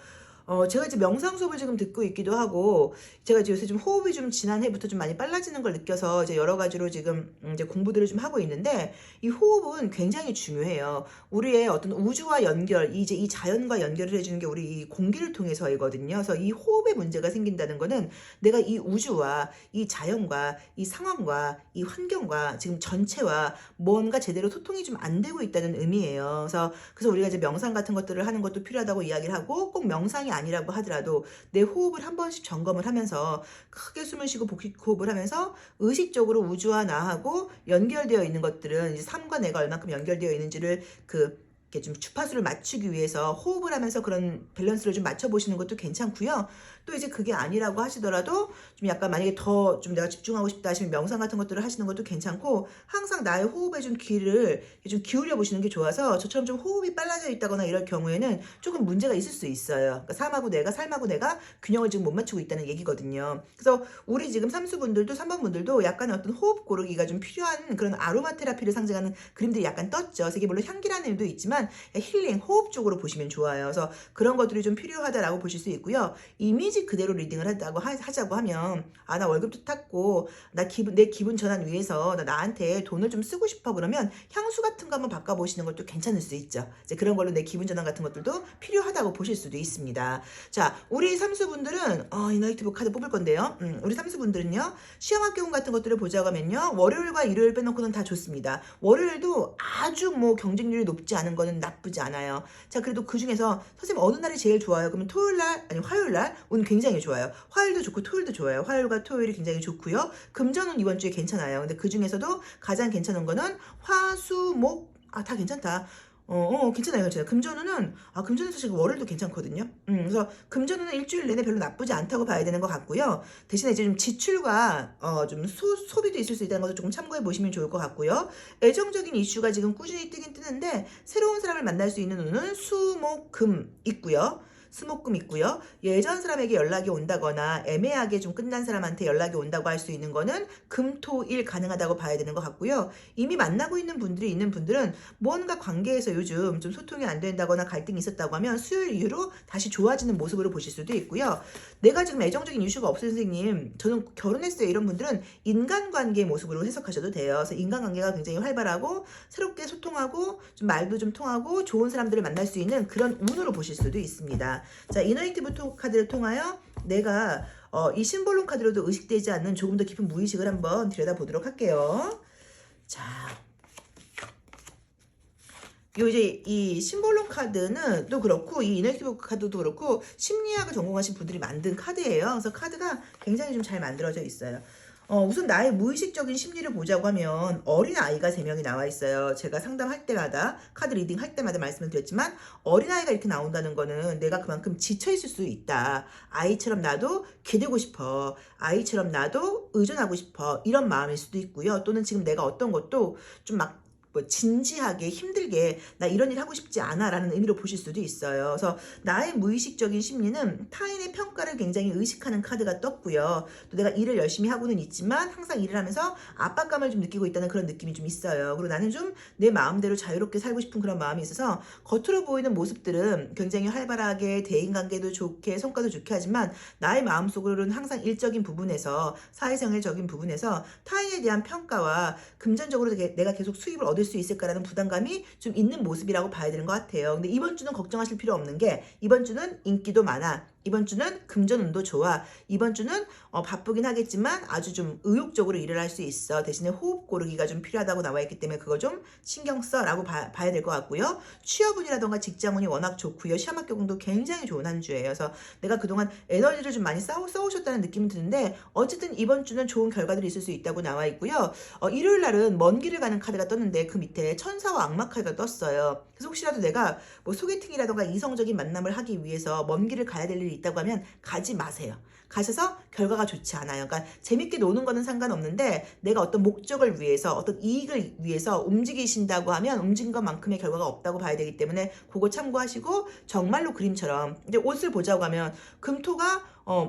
제가 이제 명상 수업을 지금 듣고 있기도 하고, 제가 이제 요새 좀 호흡이 좀 지난해부터 좀 많이 빨라지는 걸 느껴서 이제 여러 가지로 지금 이제 공부들을 좀 하고 있는데, 이 호흡은 굉장히 중요해요. 우리의 어떤 우주와 연결, 이제 이 자연과 연결을 해주는 게 우리 이 공기를 통해서이거든요. 그래서 이 호흡에 문제가 생긴다는 거는 내가 이 우주와 이 자연과 이 상황과 이 환경과 지금 전체와 뭔가 제대로 소통이 좀 안 되고 있다는 의미예요. 그래서 우리가 이제 명상 같은 것들을 하는 것도 필요하다고 이야기를 하고, 꼭 명상이 아니라고 하더라도 내 호흡을 한 번씩 점검을 하면서 크게 숨을 쉬고 복식 호흡을 하면서 의식적으로 우주와 나하고 연결되어 있는 것들은 이제 삶과 내가 얼만큼 연결되어 있는지를 이렇게 좀 주파수를 맞추기 위해서 호흡을 하면서 그런 밸런스를 좀 맞춰보시는 것도 괜찮고요. 또 이제 그게 아니라고 하시더라도 좀 약간 만약에 더 좀 내가 집중하고 싶다 하시면 명상 같은 것들을 하시는 것도 괜찮고, 항상 나의 호흡에 좀 귀를 좀 기울여 보시는 게 좋아서, 저처럼 좀 호흡이 빨라져 있다거나 이럴 경우에는 조금 문제가 있을 수 있어요. 그러니까 삶하고 내가 균형을 지금 못 맞추고 있다는 얘기거든요. 그래서 우리 지금 삼수분들도 3번분들도 약간 어떤 호흡 고르기가 좀 필요한 그런 아로마 테라피를 상징하는 그림들이 약간 떴죠. 그래서 이게 물론 향기라는 의미도 있지만 힐링, 호흡 쪽으로 보시면 좋아요. 그래서 그런 것들이 좀 필요하다라고 보실 수 있고요. 이미지 그대로 리딩을 하자고 하면 나 월급도 탔고 내 기분 전환 위해서 나한테 돈을 좀 쓰고 싶어 그러면 향수 같은 거 한번 바꿔보시는 것도 괜찮을 수 있죠. 이제 그런 걸로 내 기분 전환 같은 것들도 필요하다고 보실 수도 있습니다. 자, 우리 삼수분들은 이나이트북 카드 뽑을 건데요. 우리 삼수분들은요, 시험 합격운 같은 것들을 보자고 하면요, 월요일과 일요일 빼놓고는 다 좋습니다. 월요일도 아주 뭐 경쟁률이 높지 않은 거는 거는 나쁘지 않아요. 자, 그래도 그 중에서 선생님 어느 날이 제일 좋아요? 그러면 토요일 날, 아니 화요일 날 오늘 굉장히 좋아요. 화요일도 좋고 토요일도 좋아요. 화요일과 토요일이 굉장히 좋고요. 금전은 이번 주에 괜찮아요. 근데 그 중에서도 가장 괜찮은 거는 화, 수, 목, 다 괜찮다. 괜찮아요, 괜찮아요. 금전은 사실 월요일도 괜찮거든요. 그래서 금전은 일주일 내내 별로 나쁘지 않다고 봐야 되는 것 같고요. 대신에 이제 좀 지출과, 좀 소비도 있을 수 있다는 것을 조금 참고해 보시면 좋을 것 같고요. 애정적인 이슈가 지금 꾸준히 뜨긴 뜨는데, 새로운 사람을 만날 수 있는 운은 수, 목, 금 있고요. 수목금 있고요. 예전 사람에게 연락이 온다거나 애매하게 좀 끝난 사람한테 연락이 온다고 할 수 있는 거는 금, 토, 일 가능하다고 봐야 되는 것 같고요. 이미 만나고 있는 분들은 뭔가 관계에서 요즘 좀 소통이 안 된다거나 갈등이 있었다고 하면 수요일 이후로 다시 좋아지는 모습으로 보실 수도 있고요. 내가 지금 애정적인 이슈가 없어요, 선생님. 저는 결혼했어요. 이런 분들은 인간관계의 모습으로 해석하셔도 돼요. 그래서 인간관계가 굉장히 활발하고 새롭게 소통하고 좀 말도 좀 통하고 좋은 사람들을 만날 수 있는 그런 운으로 보실 수도 있습니다. 자, 이너액티브 카드를 통하여 내가 이 심볼론 카드로도 의식되지 않는 조금 더 깊은 무의식을 한번 들여다보도록 할게요. 자, 이제 이 심볼론 카드는 또 그렇고 이 이너액티브 카드도 그렇고 심리학을 전공하신 분들이 만든 카드예요. 그래서 카드가 굉장히 좀 잘 만들어져 있어요. 우선 나의 무의식적인 심리를 보자고 하면 어린아이가 3명이 나와 있어요. 제가 상담할 때마다 카드 리딩 할 때마다 말씀을 드렸지만 어린아이가 이렇게 나온다는 거는 내가 그만큼 지쳐있을 수 있다. 아이처럼 나도 기대고 싶어. 아이처럼 나도 의존하고 싶어. 이런 마음일 수도 있고요. 또는 지금 내가 어떤 것도 좀 막 진지하게 힘들게 나 이런 일 하고 싶지 않아 라는 의미로 보실 수도 있어요. 그래서 나의 무의식적인 심리는 타인의 평가를 굉장히 의식하는 카드가 떴고요. 또 내가 일을 열심히 하고는 있지만 항상 일을 하면서 압박감을 좀 느끼고 있다는 그런 느낌이 좀 있어요. 그리고 나는 좀 내 마음대로 자유롭게 살고 싶은 그런 마음이 있어서 겉으로 보이는 모습들은 굉장히 활발하게 대인관계도 좋게 성과도 좋게 하지만 나의 마음속으로는 항상 일적인 부분에서 사회생활적인 부분에서 타인에 대한 평가와 금전적으로 내가 계속 수입을 얻을 수 있을까라는 부담감이 좀 있는 모습이라고 봐야 되는 것 같아요. 근데 이번 주는 걱정하실 필요 없는 게 이번 주는 인기도 많아. 이번 주는 금전운도 좋아. 이번 주는 바쁘긴 하겠지만 아주 좀 의욕적으로 일을 할 수 있어. 대신에 호흡 고르기가 좀 필요하다고 나와 있기 때문에 그거 좀 신경 써라고 봐야 될 것 같고요. 취업운이라던가 직장운이 워낙 좋고요. 시험 합격운도 굉장히 좋은 한 주예요. 그래서 내가 그동안 에너지를 좀 많이 써오셨다는 느낌이 드는데 어쨌든 이번 주는 좋은 결과들이 있을 수 있다고 나와 있고요. 일요일 날은 먼 길을 가는 카드가 떴는데 그 밑에 천사와 악마 카드가 떴어요. 그래서 혹시라도 내가 뭐 소개팅이라던가 이성적인 만남을 하기 위해서 먼 길을 가야 될 일이 있다고 하면 가지 마세요. 가셔서 결과가 좋지 않아요. 그러니까 재밌게 노는 거는 상관없는데 내가 어떤 목적을 위해서 어떤 이익을 위해서 움직이신다고 하면 움직인 것만큼의 결과가 없다고 봐야 되기 때문에 그거 참고하시고 정말로 그림처럼 이제 옷을 보자고 하면 금토가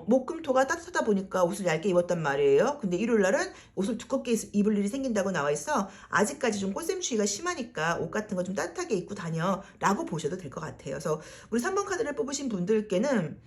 목금토가 따뜻하다 보니까 옷을 얇게 입었단 말이에요. 근데 일요일 날은 옷을 두껍게 입을 일이 생긴다고 나와 있어. 아직까지 좀 꽃샘추위가 심하니까 옷 같은 거 좀 따뜻하게 입고 다녀 라고 보셔도 될 것 같아요. 그래서 우리 3번 카드를 뽑으신 분들께는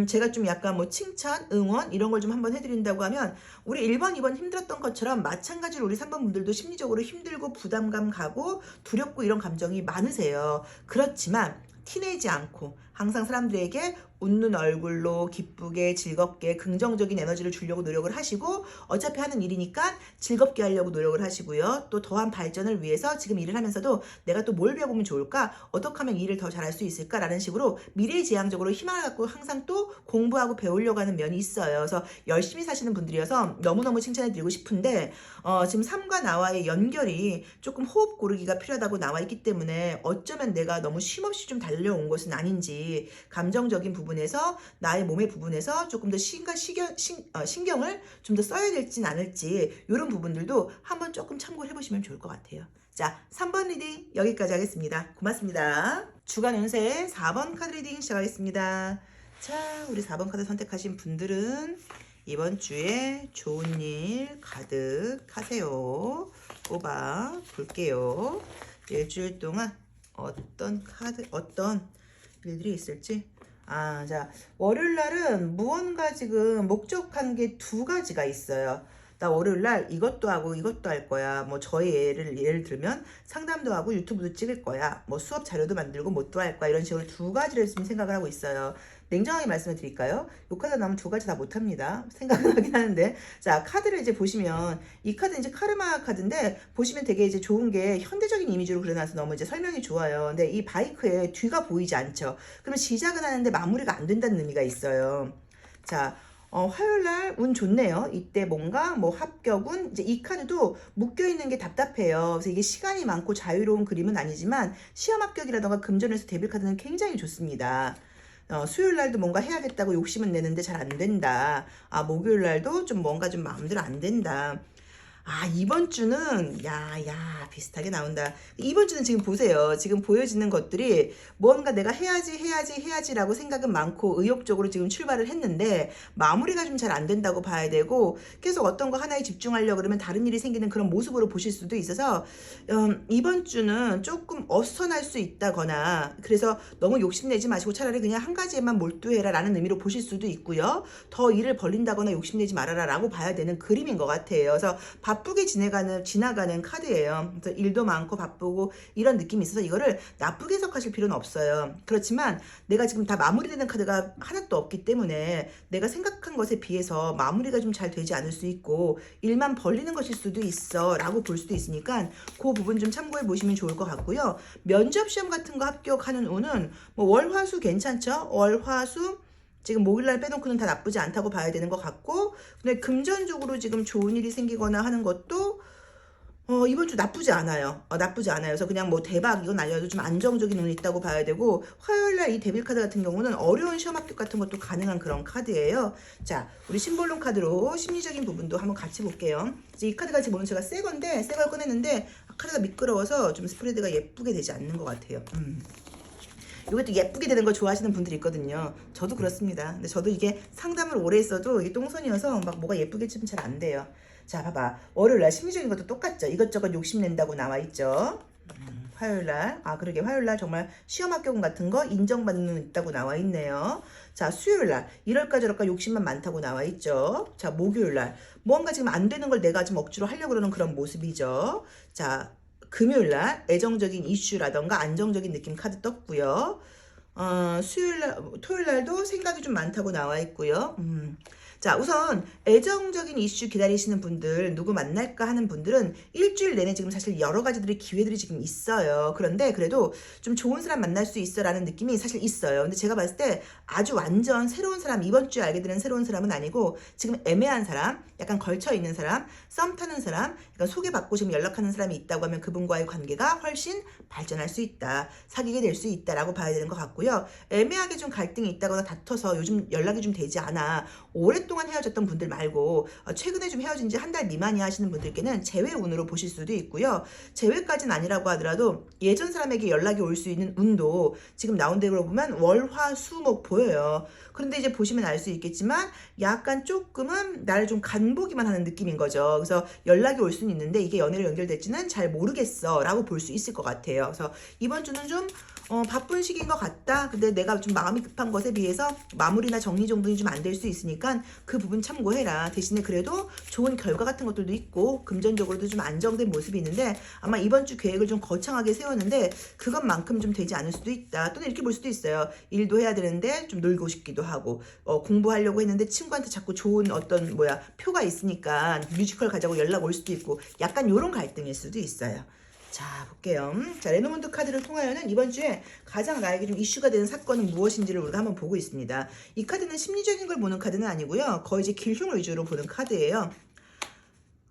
제가 좀 약간 뭐 칭찬, 응원 이런 걸 좀 한번 해드린다고 하면 우리 1번, 2번 힘들었던 것처럼 마찬가지로 우리 3번 분들도 심리적으로 힘들고 부담감 가고 두렵고 이런 감정이 많으세요. 그렇지만 티내지 않고 항상 사람들에게 웃는 얼굴로 기쁘게 즐겁게 긍정적인 에너지를 주려고 노력을 하시고 어차피 하는 일이니까 즐겁게 하려고 노력을 하시고요. 또 더한 발전을 위해서 지금 일을 하면서도 내가 또 뭘 배워보면 좋을까? 어떻게 하면 일을 더 잘할 수 있을까? 라는 식으로 미래지향적으로 희망을 갖고 항상 또 공부하고 배우려고 하는 면이 있어요. 그래서 열심히 사시는 분들이어서 너무너무 칭찬해드리고 싶은데 지금 3과 나와의 연결이 조금 호흡 고르기가 필요하다고 나와 있기 때문에 어쩌면 내가 너무 쉼없이 좀 달려온 것은 아닌지 감정적인 부분에서 나의 몸의 부분에서 조금 더 신경을 좀 더 써야 될진 않을지 이런 부분들도 한번 조금 참고를 해보시면 좋을 것 같아요. 자, 3번 리딩 여기까지 하겠습니다. 고맙습니다. 주간 운세 4번 카드 리딩 시작하겠습니다. 자, 우리 4번 카드 선택하신 분들은 이번 주에 좋은 일 가득하세요. 뽑아 볼게요. 일주일 동안 어떤 일들이 있을지. 자, 월요일 날은 무언가 지금 목적한 게 2가지가 있어요. 나 월요일 날 이것도 하고 이것도 할 거야. 뭐 저희 예를 들면 상담도 하고 유튜브도 찍을 거야. 뭐 수업 자료도 만들고 뭣도 할 거야. 이런 식으로 2가지를 지금 생각을 하고 있어요. 냉정하게 말씀을 드릴까요? 요 카드 나오면 두 가지 다 못합니다. 생각은 하긴 하는데. 자, 카드를 이제 보시면, 이 카드는 이제 카르마 카드인데, 보시면 되게 이제 좋은 게 현대적인 이미지로 그려놔서 너무 이제 설명이 좋아요. 근데 이 바이크에 뒤가 보이지 않죠? 그러면 시작은 하는데 마무리가 안 된다는 의미가 있어요. 자, 화요일날 운 좋네요. 이때 뭔가 뭐 합격운, 이제 이 카드도 묶여있는 게 답답해요. 그래서 이게 시간이 많고 자유로운 그림은 아니지만 시험 합격이라던가 금전에서 데빌 카드는 굉장히 좋습니다. 수요일 날도 뭔가 해야겠다고 욕심은 내는데 잘 안 된다. 아, 목요일 날도 좀 뭔가 좀 마음대로 안 된다. 아, 이번 주는, 비슷하게 나온다. 이번 주는 지금 보세요. 지금 보여지는 것들이 뭔가 내가 해야지라고 생각은 많고 의욕적으로 지금 출발을 했는데 마무리가 좀 잘 안 된다고 봐야 되고 계속 어떤 거 하나에 집중하려고 그러면 다른 일이 생기는 그런 모습으로 보실 수도 있어서 이번 주는 조금 어수선할 수 있다거나 그래서 너무 욕심내지 마시고 차라리 그냥 한 가지에만 몰두해라 라는 의미로 보실 수도 있고요. 더 일을 벌린다거나 욕심내지 말아라 라고 봐야 되는 그림인 것 같아요. 그래서 바쁘게 지나가는 카드예요. 그래서 일도 많고 바쁘고 이런 느낌이 있어서 이거를 나쁘게 해석하실 필요는 없어요. 그렇지만 내가 지금 다 마무리되는 카드가 하나도 없기 때문에 내가 생각한 것에 비해서 마무리가 좀 잘 되지 않을 수 있고 일만 벌리는 것일 수도 있어 라고 볼 수도 있으니까 그 부분 좀 참고해 보시면 좋을 것 같고요. 면접 시험 같은 거 합격하는 운은 뭐 월화수 괜찮죠? 월화수 지금 목요일날 빼놓고는 다 나쁘지 않다고 봐야 되는 것 같고 근데 금전적으로 지금 좋은 일이 생기거나 하는 것도 이번 주 나쁘지 않아요. 나쁘지 않아요. 그래서 그냥 뭐 대박 이건 아니어도 좀 안정적인 운이 있다고 봐야 되고 화요일날 이 데빌 카드 같은 경우는 어려운 시험 합격 같은 것도 가능한 그런 카드예요. 자, 우리 심볼론 카드로 심리적인 부분도 한번 같이 볼게요. 이제 이 카드가 지금 오늘 제가 새 건데 새 걸 꺼냈는데 카드가 미끄러워서 좀 스프레드가 예쁘게 되지 않는 것 같아요. 이것도 예쁘게 되는 거 좋아하시는 분들이 있거든요. 저도 그렇습니다. 근데 저도 이게 상담을 오래 했어도 이게 똥손이어서 막 뭐가 예쁘게 좀 잘 안 돼요. 자, 봐봐. 월요일날 심리적인 것도 똑같죠. 이것저것 욕심낸다고 나와 있죠. 화요일날. 아, 그러게. 화요일날 정말 시험 합격운 같은 거 인정받는 운 있다고 나와 있네요. 자, 수요일날. 이럴까 저럴까 욕심만 많다고 나와 있죠. 자, 목요일날. 뭔가 지금 안 되는 걸 내가 좀 억지로 하려고 그러는 그런 모습이죠. 자, 금요일날 애정적인 이슈라던가 안정적인 느낌 카드 떴고요. 토요일날도 생각이 좀 많다고 나와 있고요. 자, 우선 애정적인 이슈 기다리시는 분들, 누구 만날까 하는 분들은 일주일 내내 지금 사실 여러 가지들의 기회들이 지금 있어요. 그런데 그래도 좀 좋은 사람 만날 수 있어 라는 느낌이 사실 있어요. 근데 제가 봤을 때 아주 완전 새로운 사람, 이번 주에 알게 되는 새로운 사람은 아니고 지금 애매한 사람, 약간 걸쳐 있는 사람, 썸 타는 사람, 약간 소개받고 지금 연락하는 사람이 있다고 하면 그분과의 관계가 훨씬 발전할 수 있다. 사귀게 될 수 있다라고 봐야 되는 것 같고요. 애매하게 좀 갈등이 있다거나 다퉈서 요즘 연락이 좀 되지 않아. 오랫동안 헤어졌던 분들 말고 최근에 좀 헤어진 지 한 달 미만이 하시는 분들께는 재회 운으로 보실 수도 있고요. 재회까지는 아니라고 하더라도 예전 사람에게 연락이 올 수 있는 운도 지금 나온 대로 보면 월화수목 보여요. 그런데 이제 보시면 알 수 있겠지만 약간 조금은 나를 좀 간보기만 하는 느낌인 거죠. 그래서 연락이 올 수는 있는데 이게 연애로 연결될지는 잘 모르겠어 라고 볼 수 있을 것 같아요. 그래서 이번 주는 좀 바쁜 시기인 것 같다. 근데 내가 좀 마음이 급한 것에 비해서 마무리나 정리정돈이 좀 안 될 수 있으니까 그 부분 참고해라. 대신에 그래도 좋은 결과 같은 것들도 있고 금전적으로도 좀 안정된 모습이 있는데 아마 이번 주 계획을 좀 거창하게 세웠는데 그것만큼 좀 되지 않을 수도 있다. 또는 이렇게 볼 수도 있어요. 일도 해야 되는데 좀 놀고 싶기도 하고 공부하려고 했는데 친구한테 자꾸 좋은 어떤 표가 있으니까 뮤지컬 가자고 연락 올 수도 있고 약간 이런 갈등일 수도 있어요. 자, 볼게요. 자, 레노먼드 카드를 통하여는 이번 주에 가장 나에게 좀 이슈가 되는 사건은 무엇인지를 우리가 한번 보고 있습니다. 이 카드는 심리적인 걸 보는 카드는 아니고요. 거의 이제 길흉을 위주로 보는 카드예요.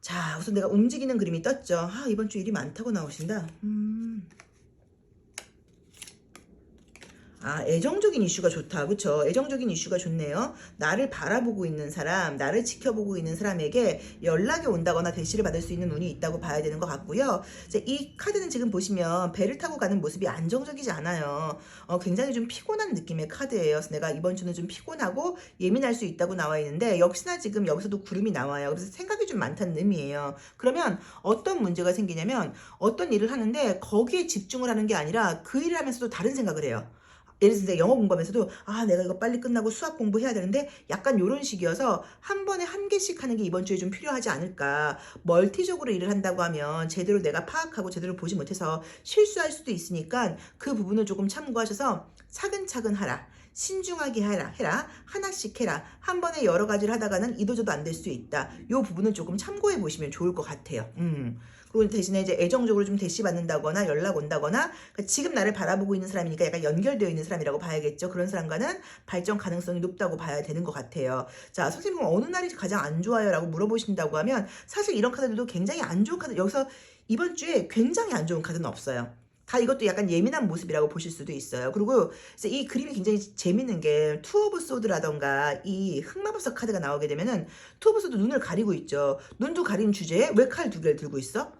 자, 우선 내가 움직이는 그림이 떴죠. 아, 이번 주 일이 많다고 나오신다. 아, 애정적인 이슈가 좋다. 그쵸? 애정적인 이슈가 좋네요. 나를 바라보고 있는 사람, 나를 지켜보고 있는 사람에게 연락이 온다거나 대시를 받을 수 있는 운이 있다고 봐야 되는 것 같고요. 이제 이 카드는 지금 보시면 배를 타고 가는 모습이 안정적이지 않아요. 굉장히 좀 피곤한 느낌의 카드예요. 그래서 내가 이번 주는 좀 피곤하고 예민할 수 있다고 나와 있는데 역시나 지금 여기서도 구름이 나와요. 그래서 생각이 좀 많다는 의미예요. 그러면 어떤 문제가 생기냐면 어떤 일을 하는데 거기에 집중을 하는 게 아니라 그 일을 하면서도 다른 생각을 해요. 예를 들어서 영어 공부하면서도 내가 이거 빨리 끝나고 수학 공부해야 되는데 약간 이런 식이어서 한 번에 한 개씩 하는 게 이번 주에 좀 필요하지 않을까. 멀티적으로 일을 한다고 하면 제대로 내가 파악하고 제대로 보지 못해서 실수할 수도 있으니까 그 부분을 조금 참고하셔서 차근차근 하라. 신중하게 해라. 하나씩 해라. 한 번에 여러 가지를 하다가는 이도저도 안 될 수 있다. 요 부분은 조금 참고해 보시면 좋을 것 같아요. 그리고 대신에 이제 애정적으로 좀 대시받는다거나 연락 온다거나 그러니까 지금 나를 바라보고 있는 사람이니까 약간 연결되어 있는 사람이라고 봐야겠죠. 그런 사람과는 발전 가능성이 높다고 봐야 되는 것 같아요. 자, 선생님은 어느 날이 가장 안 좋아요? 라고 물어보신다고 하면 사실 이런 카드들도 굉장히 안 좋은 카드, 여기서 이번 주에 굉장히 안 좋은 카드는 없어요. 다 이것도 약간 예민한 모습이라고 보실 수도 있어요. 그리고 이제 이 그림이 굉장히 재밌는 게 투 오브 소드라던가 이 흑마법사 카드가 나오게 되면은 투 오브 소드 눈을 가리고 있죠. 눈도 가린 주제에 왜 칼 두 개를 들고 있어?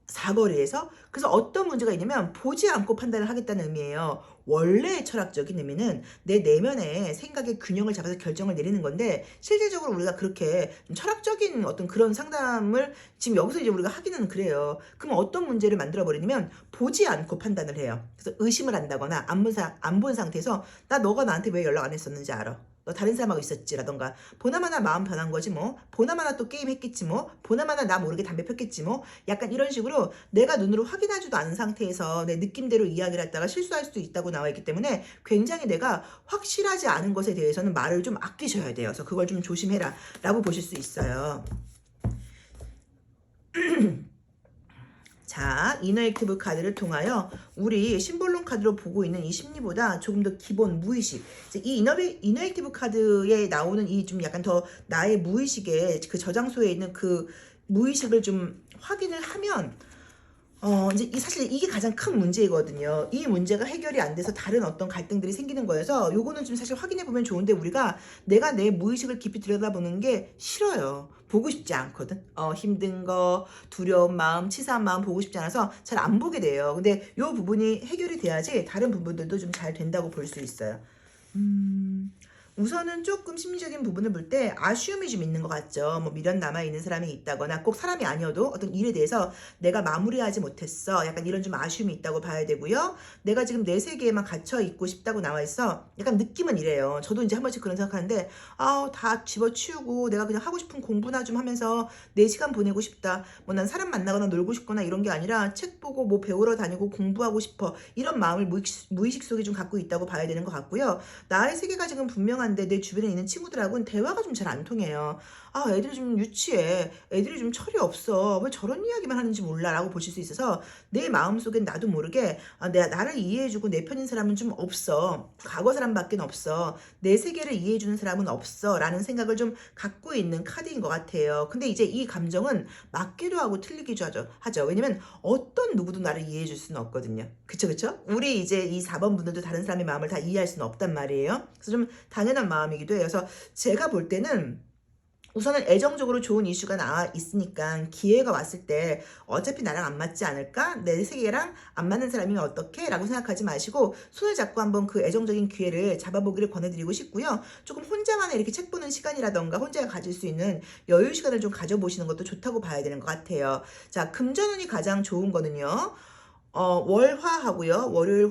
사거리에서. 그래서 어떤 문제가 있냐면 보지 않고 판단을 하겠다는 의미예요. 원래의 철학적인 의미는 내 내면의 생각의 균형을 잡아서 결정을 내리는 건데 실질적으로 우리가 그렇게 좀 철학적인 어떤 그런 상담을 지금 여기서 이제 우리가 하기는 그래요. 그럼 어떤 문제를 만들어 버리냐면 보지 않고 판단을 해요. 그래서 의심을 한다거나 안 본 상태에서 나 너가 나한테 왜 연락 안 했었는지 알아. 너 다른 사람하고 있었지라던가 보나마나 마음 변한 거지 뭐 보나마나 또 게임 했겠지 뭐 보나마나 나 모르게 담배 폈겠지 뭐 약간 이런 식으로 내가 눈으로 확인하지도 않은 상태에서 내 느낌대로 이야기를 했다가 실수할 수도 있다고 나와 있기 때문에 굉장히 내가 확실하지 않은 것에 대해서는 말을 좀 아끼셔야 돼요. 그래서 그걸 좀 조심해라 라고 보실 수 있어요. 자, 이너액티브 카드를 통하여 우리 심볼론 카드로 보고 있는 이 심리보다 조금 더 기본 무의식. 이 이너액티브 카드에 나오는 이 좀 약간 더 나의 무의식의 그 저장소에 있는 그 무의식을 좀 확인을 하면 이제 사실 이게 가장 큰 문제이거든요. 이 문제가 해결이 안 돼서 다른 어떤 갈등들이 생기는 거여서 요거는 좀 사실 확인해 보면 좋은데 우리가 내가 내 무의식을 깊이 들여다보는 게 싫어요. 보고 싶지 않거든. 힘든 거, 두려운 마음, 치사한 마음 보고 싶지 않아서 잘 안 보게 돼요. 근데 요 부분이 해결이 돼야지 다른 부분들도 좀 잘 된다고 볼 수 있어요. 우선은 조금 심리적인 부분을 볼 때 아쉬움이 좀 있는 것 같죠. 뭐 미련 남아있는 사람이 있다거나 꼭 사람이 아니어도 어떤 일에 대해서 내가 마무리하지 못했어. 약간 이런 좀 아쉬움이 있다고 봐야 되고요. 내가 지금 내 세계에만 갇혀 있고 싶다고 나와 있어. 약간 느낌은 이래요. 저도 이제 한 번씩 그런 생각하는데 다 집어치우고 내가 그냥 하고 싶은 공부나 좀 하면서 내 시간 보내고 싶다. 뭐 난 사람 만나거나 놀고 싶거나 이런 게 아니라 책 보고 뭐 배우러 다니고 공부하고 싶어. 이런 마음을 무의식 속에 좀 갖고 있다고 봐야 되는 것 같고요. 나의 세계가 지금 분명한데 내 주변에 있는 친구들하고는 대화가 좀 잘 안 통해요. 애들이 좀 유치해. 애들이 좀 철이 없어. 왜 저런 이야기만 하는지 몰라 라고 보실 수 있어서 내 마음속엔 나도 모르게 나를 이해해주고 내 편인 사람은 좀 없어. 과거 사람밖에 없어. 내 세계를 이해해주는 사람은 없어 라는 생각을 좀 갖고 있는 카드인 것 같아요. 근데 이제 이 감정은 맞기도 하고 틀리기도 하죠. 왜냐면 어떤 누구도 나를 이해해줄 수는 없거든요. 그쵸? 우리 이제 이 4번 분들도 다른 사람의 마음을 다 이해할 수는 없단 말이에요. 그래서 좀 당연한 마음이기도 해요. 그래서 제가 볼 때는 우선은 애정적으로 좋은 이슈가 나와 있으니까 기회가 왔을 때 어차피 나랑 안 맞지 않을까? 내 세계랑 안 맞는 사람이면 어떡해? 라고 생각하지 마시고 손을 잡고 한번 그 애정적인 기회를 잡아보기를 권해드리고 싶고요. 조금 혼자만의 이렇게 책 보는 시간이라던가 혼자가 가질 수 있는 여유 시간을 좀 가져보시는 것도 좋다고 봐야 되는 것 같아요. 자, 금전운이 가장 좋은 거는요. 월화하고요. 월요일,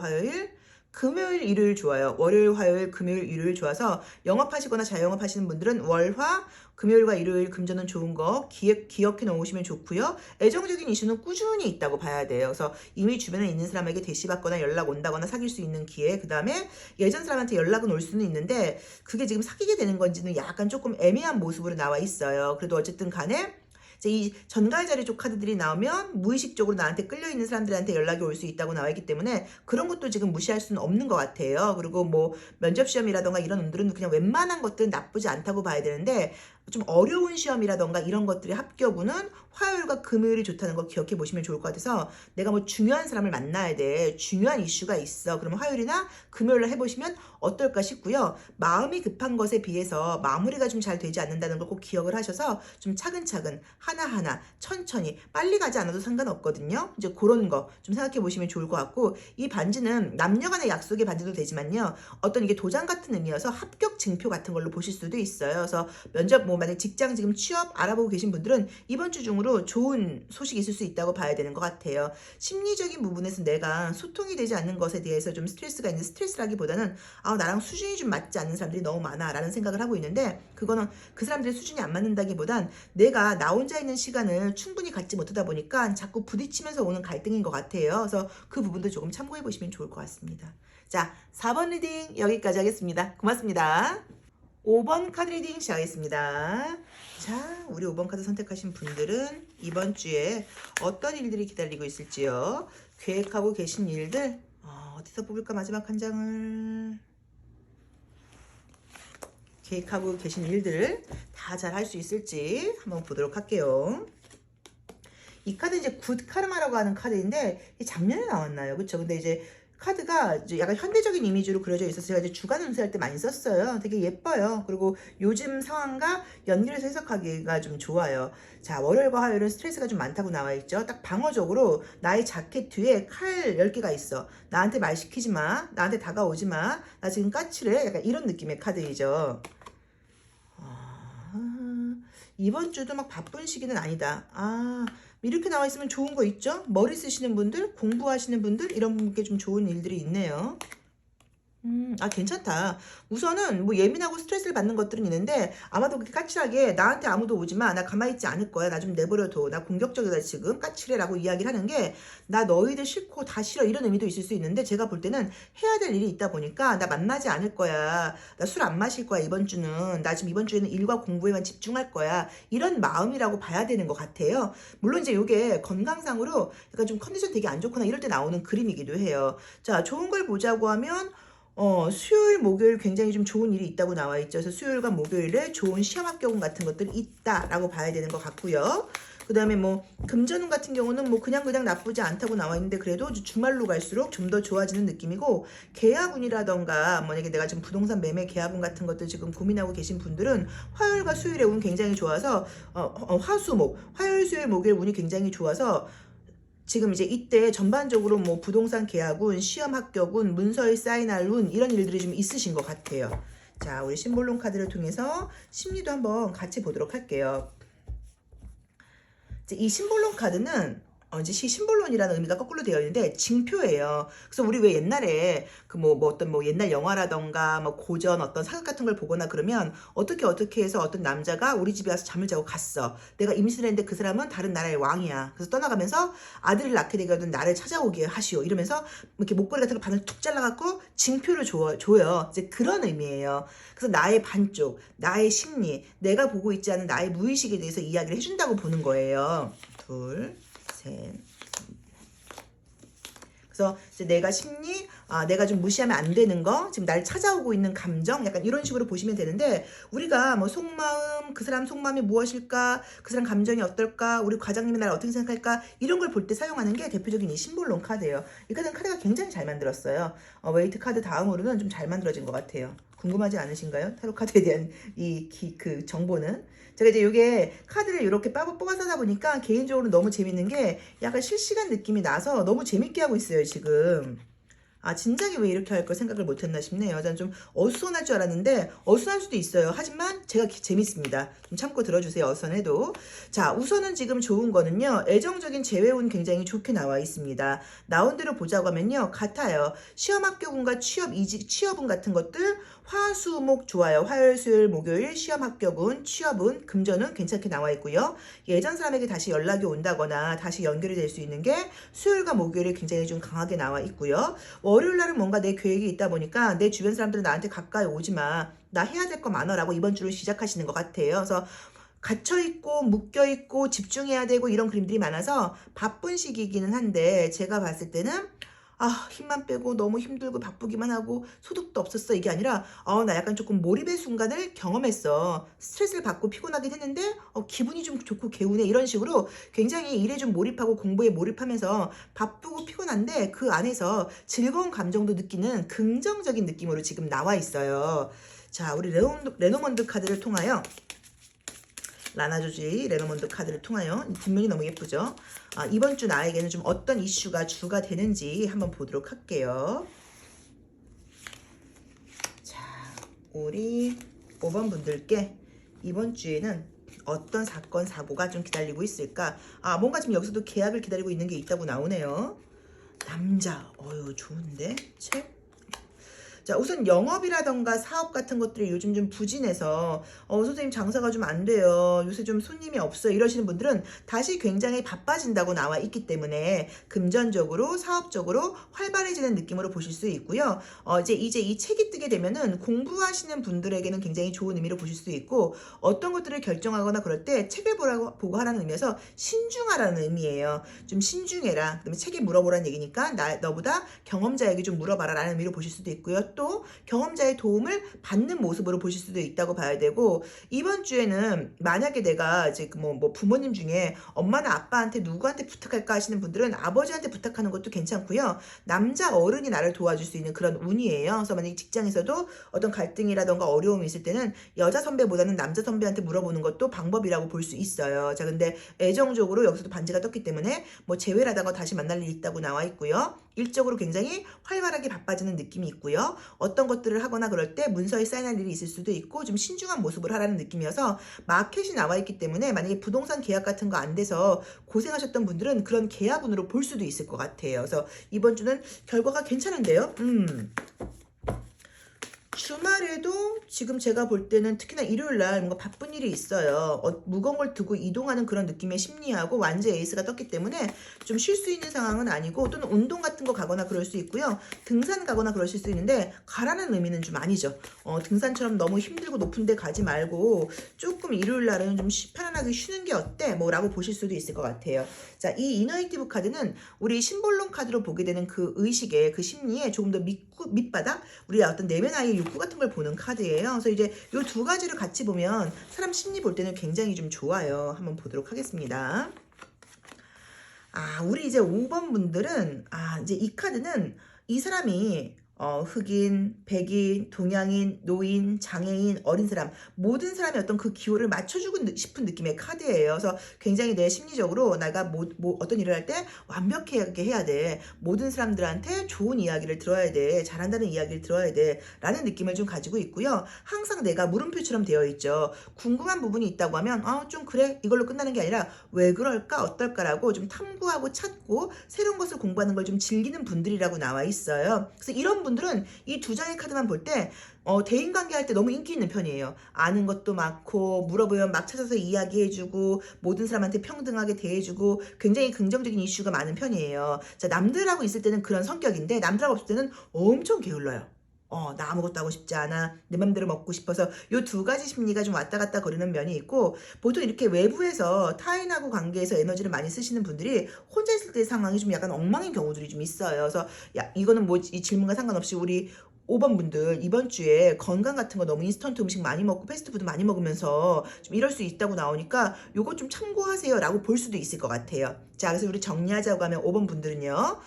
화요일, 금요일, 일요일 좋아요. 월요일, 화요일, 금요일, 일요일 좋아서 영업하시거나 자영업하시는 분들은 월화, 금요일과 일요일 금전은 좋은 거 기억해 놓으시면 좋고요. 애정적인 이슈는 꾸준히 있다고 봐야 돼요. 그래서 이미 주변에 있는 사람에게 대시받거나 연락 온다거나 사귈 수 있는 기회, 그 다음에 예전 사람한테 연락은 올 수는 있는데 그게 지금 사귀게 되는 건지는 약간 조금 애매한 모습으로 나와 있어요. 그래도 어쨌든 간에 이 전가의 쪽 카드들이 나오면 무의식적으로 나한테 끌려있는 사람들한테 연락이 올 수 있다고 나와 있기 때문에 그런 것도 지금 무시할 수는 없는 것 같아요. 그리고 뭐 면접시험이라던가 이런 운들은 그냥 웬만한 것들은 나쁘지 않다고 봐야 되는데 좀 어려운 시험이라던가 이런 것들의 합격운은 화요일과 금요일이 좋다는 걸 기억해 보시면 좋을 것 같아서 내가 뭐 중요한 사람을 만나야 돼. 중요한 이슈가 있어. 그러면 화요일이나 금요일로 해보시면 어떨까 싶고요. 마음이 급한 것에 비해서 마무리가 좀 잘 되지 않는다는 걸 꼭 기억을 하셔서 좀 차근차근 하나하나 천천히 빨리 가지 않아도 상관없거든요. 이제 그런 거 좀 생각해 보시면 좋을 것 같고 이 반지는 남녀 간의 약속의 반지도 되지만요. 어떤 이게 도장 같은 의미여서 합격 증표 같은 걸로 보실 수도 있어요. 그래서 면접 뭐 만약 직장 지금 취업 알아보고 계신 분들은 이번 주 중으로 좋은 소식이 있을 수 있다고 봐야 되는 것 같아요. 심리적인 부분에서 내가 소통이 되지 않는 것에 대해서 좀 스트레스가 있는 스트레스라기보다는 나랑 수준이 좀 맞지 않는 사람들이 너무 많아 라는 생각을 하고 있는데 그거는 그 사람들의 수준이 안 맞는다기보단 내가 나 혼자 있는 시간을 충분히 갖지 못하다 보니까 자꾸 부딪히면서 오는 갈등인 것 같아요. 그래서 그 부분도 조금 참고해 보시면 좋을 것 같습니다. 자, 4번 리딩 여기까지 하겠습니다. 고맙습니다. 5번 카드 리딩 시작하겠습니다. 자, 우리 5번 카드 선택하신 분들은 이번 주에 어떤 일들이 기다리고 있을지요. 계획하고 계신 일들, 어디서 뽑을까 마지막 한 장을. 계획하고 계신 일들 다 잘 할 수 있을지 한번 보도록 할게요. 이 카드 이제 굿 카르마라고 하는 카드인데 작년에 나왔나요? 그쵸? 근데 이제 카드가 이제 약간 현대적인 이미지로 그려져 있어서 제가 이제 주간 운세할 때 많이 썼어요. 되게 예뻐요. 그리고 요즘 상황과 연결해서 해석하기가 좀 좋아요. 자, 월요일과 화요일은 스트레스가 좀 많다고 나와 있죠. 딱 방어적으로 나의 자켓 뒤에 칼 10개가 있어. 나한테 말 시키지 마. 나한테 다가오지 마. 나 지금 까칠해. 약간 이런 느낌의 카드이죠. 이번 주도 막 바쁜 시기는 아니다. 이렇게 나와 있으면 좋은 거 있죠? 머리 쓰시는 분들, 공부하시는 분들, 이런 분께 좀 좋은 일들이 있네요. 괜찮다. 우선은 뭐 예민하고 스트레스를 받는 것들은 있는데 아마도 그렇게 까칠하게 나한테 아무도 오지 마. 나 가만히 있지 않을 거야. 나 좀 내버려둬. 나 공격적이다 지금. 까칠해라고 이야기를 하는 게 나 너희들 싫고 다 싫어. 이런 의미도 있을 수 있는데 제가 볼 때는 해야 될 일이 있다 보니까 나 만나지 않을 거야. 나 술 안 마실 거야 이번 주는. 나 지금 이번 주에는 일과 공부에만 집중할 거야. 이런 마음이라고 봐야 되는 것 같아요. 물론 이제 이게 건강상으로 약간 좀 컨디션 되게 안 좋거나 이럴 때 나오는 그림이기도 해요. 자, 좋은 걸 보자고 하면 수요일, 목요일 굉장히 좀 좋은 일이 있다고 나와 있죠. 그래서 수요일과 목요일에 좋은 시험 합격운 같은 것들이 있다라고 봐야 되는 것 같고요. 그 다음에 뭐 금전운 같은 경우는 뭐 그냥 나쁘지 않다고 나와 있는데 그래도 주말로 갈수록 좀 더 좋아지는 느낌이고, 계약운이라던가 만약에 내가 지금 부동산 매매 계약운 같은 것들 지금 고민하고 계신 분들은 화요일과 수요일의 운 굉장히 좋아서 화수목, 화요일, 수요일, 목요일 운이 굉장히 좋아서 지금 이제 이때 전반적으로 뭐 부동산 계약운, 시험 합격운, 문서에 사인할 운 이런 일들이 좀 있으신 것 같아요. 자, 우리 심볼론 카드를 통해서 심리도 한번 같이 보도록 할게요. 이 심볼론 카드는 이제 심볼론이라는 의미가 거꾸로 되어 있는데 징표예요. 그래서 우리 왜 옛날에 그 뭐 어떤 뭐 옛날 영화라던가 뭐 고전 어떤 사극 같은 걸 보거나 그러면 어떻게 해서 어떤 남자가 우리 집에 와서 잠을 자고 갔어. 내가 임신을 했는데 그 사람은 다른 나라의 왕이야. 그래서 떠나가면서 아들을 낳게 되거든 나를 찾아오게 하시오. 이러면서 이렇게 목걸이 같은 거 반을 툭 잘라갖고 징표를 줘요. 이제 그런 의미예요. 그래서 나의 반쪽, 나의 심리, 내가 보고 있지 않은 나의 무의식에 대해서 이야기를 해준다고 보는 거예요. 둘, 셋. 그래서 이제 내가 심리, 내가 좀 무시하면 안 되는 거, 지금 날 찾아오고 있는 감정, 약간 이런 식으로 보시면 되는데, 우리가 뭐 속마음, 그 사람 속마음이 무엇일까, 그 사람 감정이 어떨까, 우리 과장님이 나를 어떻게 생각할까, 이런 걸 볼 때 사용하는 게 대표적인 이 심볼론 카드예요. 이 카드는 카드가 굉장히 잘 만들었어요. 웨이트 카드 다음으로는 좀 잘 만들어진 것 같아요. 궁금하지 않으신가요? 타로 카드에 대한 그 정보는? 제가 이제 이게 카드를 이렇게 뽑아서 하다 보니까 개인적으로 너무 재밌는 게 약간 실시간 느낌이 나서 너무 재밌게 하고 있어요, 지금. 진작에 왜 이렇게 할 걸 생각을 못했나 싶네요. 저는 좀 어수선할 줄 알았는데 어수선할 수도 있어요. 하지만 제가 재밌습니다. 좀 참고 들어주세요. 어수선해도. 자, 우선은 지금 좋은 거는요. 애정적인 재회운 굉장히 좋게 나와 있습니다. 나온 대로 보자고 하면요. 같아요. 시험 합격운과 취업운 같은 것들 화수목 좋아요. 화요일, 수요일, 목요일 시험 합격운, 취업운, 금전운 괜찮게 나와 있고요. 예전 사람에게 다시 연락이 온다거나 다시 연결이 될 수 있는 게 수요일과 목요일에 굉장히 좀 강하게 나와 있고요. 월요일 날은 뭔가 내 계획이 있다 보니까 내 주변 사람들은 나한테 가까이 오지 마. 나 해야 될 거 많아라고 이번 주를 시작하시는 것 같아요. 그래서 갇혀있고 묶여있고 집중해야 되고 이런 그림들이 많아서 바쁜 시기이기는 한데 제가 봤을 때는 힘만 빼고 너무 힘들고 바쁘기만 하고 소득도 없었어 이게 아니라 나 약간 조금 몰입의 순간을 경험했어. 스트레스를 받고 피곤하긴 했는데 기분이 좀 좋고 개운해. 이런 식으로 굉장히 일에 좀 몰입하고 공부에 몰입하면서 바쁘고 피곤한데 그 안에서 즐거운 감정도 느끼는 긍정적인 느낌으로 지금 나와 있어요. 자, 우리 레노먼드 카드를 통하여 라나조지 레노먼드 카드를 통하여 뒷면이 너무 예쁘죠? 이번 주 나에게는 좀 어떤 이슈가 주가 되는지 한번 보도록 할게요. 자, 우리 5번 분들께 이번 주에는 어떤 사건, 사고가 좀 기다리고 있을까? 뭔가 지금 여기서도 계약을 기다리고 있는 게 있다고 나오네요. 남자, 좋은데? 책? 자, 우선 영업이라던가 사업 같은 것들이 요즘 좀 부진해서 선생님 장사가 좀 안 돼요. 요새 좀 손님이 없어요. 이러시는 분들은 다시 굉장히 바빠진다고 나와 있기 때문에 금전적으로 사업적으로 활발해지는 느낌으로 보실 수 있고요. 이제 이 책이 뜨게 되면은 공부하시는 분들에게는 굉장히 좋은 의미로 보실 수 있고 어떤 것들을 결정하거나 그럴 때 책을 보고 하라는 의미에서 신중하라는 의미예요. 좀 신중해라. 그다음에 책에 물어보라는 얘기니까 너보다 경험자에게 좀 물어봐라 라는 의미로 보실 수도 있고요. 또 경험자의 도움을 받는 모습으로 보실 수도 있다고 봐야 되고 이번 주에는 만약에 내가 이제 뭐 부모님 중에 엄마나 아빠한테 누구한테 부탁할까 하시는 분들은 아버지한테 부탁하는 것도 괜찮고요. 남자 어른이 나를 도와줄 수 있는 그런 운이에요. 그래서 만약에 직장에서도 어떤 갈등이라던가 어려움이 있을 때는 여자 선배보다는 남자 선배한테 물어보는 것도 방법이라고 볼 수 있어요. 자, 근데 애정적으로 여기서도 반지가 떴기 때문에 뭐 재회를 하다가 다시 만날 일이 있다고 나와 있고요. 일적으로 굉장히 활발하게 바빠지는 느낌이 있고요. 어떤 것들을 하거나 그럴 때 문서에 사인할 일이 있을 수도 있고 좀 신중한 모습을 하라는 느낌이어서 마켓이 나와 있기 때문에 만약에 부동산 계약 같은 거 안 돼서 고생하셨던 분들은 그런 계약운으로 볼 수도 있을 것 같아요. 그래서 이번 주는 결과가 괜찮은데요. 주말에도 지금 제가 볼 때는 특히나 일요일날 뭔가 바쁜 일이 있어요. 무거운 걸 두고 이동하는 그런 느낌의 심리하고 완전 에이스가 떴기 때문에 좀 쉴 수 있는 상황은 아니고 또는 운동 같은 거 가거나 그럴 수 있고요. 등산 가거나 그러실 수 있는데 가라는 의미는 좀 아니죠. 등산처럼 너무 힘들고 높은 데 가지 말고 조금 일요일날은 좀 편안하게 쉬는 게 어때? 뭐 라고 보실 수도 있을 것 같아요. 자, 이 이너액티브 카드는 우리 심볼론 카드로 보게 되는 그 의식에 그 심리에 조금 더 밑바닥 우리 어떤 내면 아이의 욕구 같은 걸 보는 카드예요. 그래서 이제 이 두 가지를 같이 보면 사람 심리 볼 때는 굉장히 좀 좋아요. 한번 보도록 하겠습니다. 우리 이제 5번 분들은 이제 이 카드는 이 사람이 흑인, 백인, 동양인, 노인, 장애인, 어린 사람 모든 사람의 어떤 그 기호를 맞춰주고 싶은 느낌의 카드예요. 그래서 굉장히 내 심리적으로 내가 어떤 일을 할 때 완벽하게 해야 돼. 모든 사람들한테 좋은 이야기를 들어야 돼. 잘한다는 이야기를 들어야 돼. 라는 느낌을 좀 가지고 있고요. 항상 내가 물음표처럼 되어 있죠. 궁금한 부분이 있다고 하면 좀 그래 이걸로 끝나는 게 아니라 왜 그럴까 어떨까라고 좀 탐구하고 찾고 새로운 것을 공부하는 걸 좀 즐기는 분들이라고 나와 있어요. 그래서 이런 분들은 이 두 장의 카드만 볼 때 대인관계 할 때 너무 인기 있는 편이에요. 아는 것도 많고 물어보면 막 찾아서 이야기해주고 모든 사람한테 평등하게 대해주고 굉장히 긍정적인 이슈가 많은 편이에요. 자, 남들하고 있을 때는 그런 성격인데 남들하고 없을 때는 엄청 게을러요. 나 아무것도 하고 싶지 않아. 내 맘대로 먹고 싶어서 요 두 가지 심리가 좀 왔다 갔다 거리는 면이 있고 보통 이렇게 외부에서 타인하고 관계에서 에너지를 많이 쓰시는 분들이 혼자 있을 때 상황이 좀 약간 엉망인 경우들이 좀 있어요. 그래서 이거는 뭐 이 질문과 상관없이 우리 5번 분들 이번 주에 건강 같은 거 너무 인스턴트 음식 많이 먹고 패스트푸드 많이 먹으면서 좀 이럴 수 있다고 나오니까 요거 좀 참고하세요 라고 볼 수도 있을 것 같아요. 자, 그래서 우리 정리하자고 하면 5번 분들은요.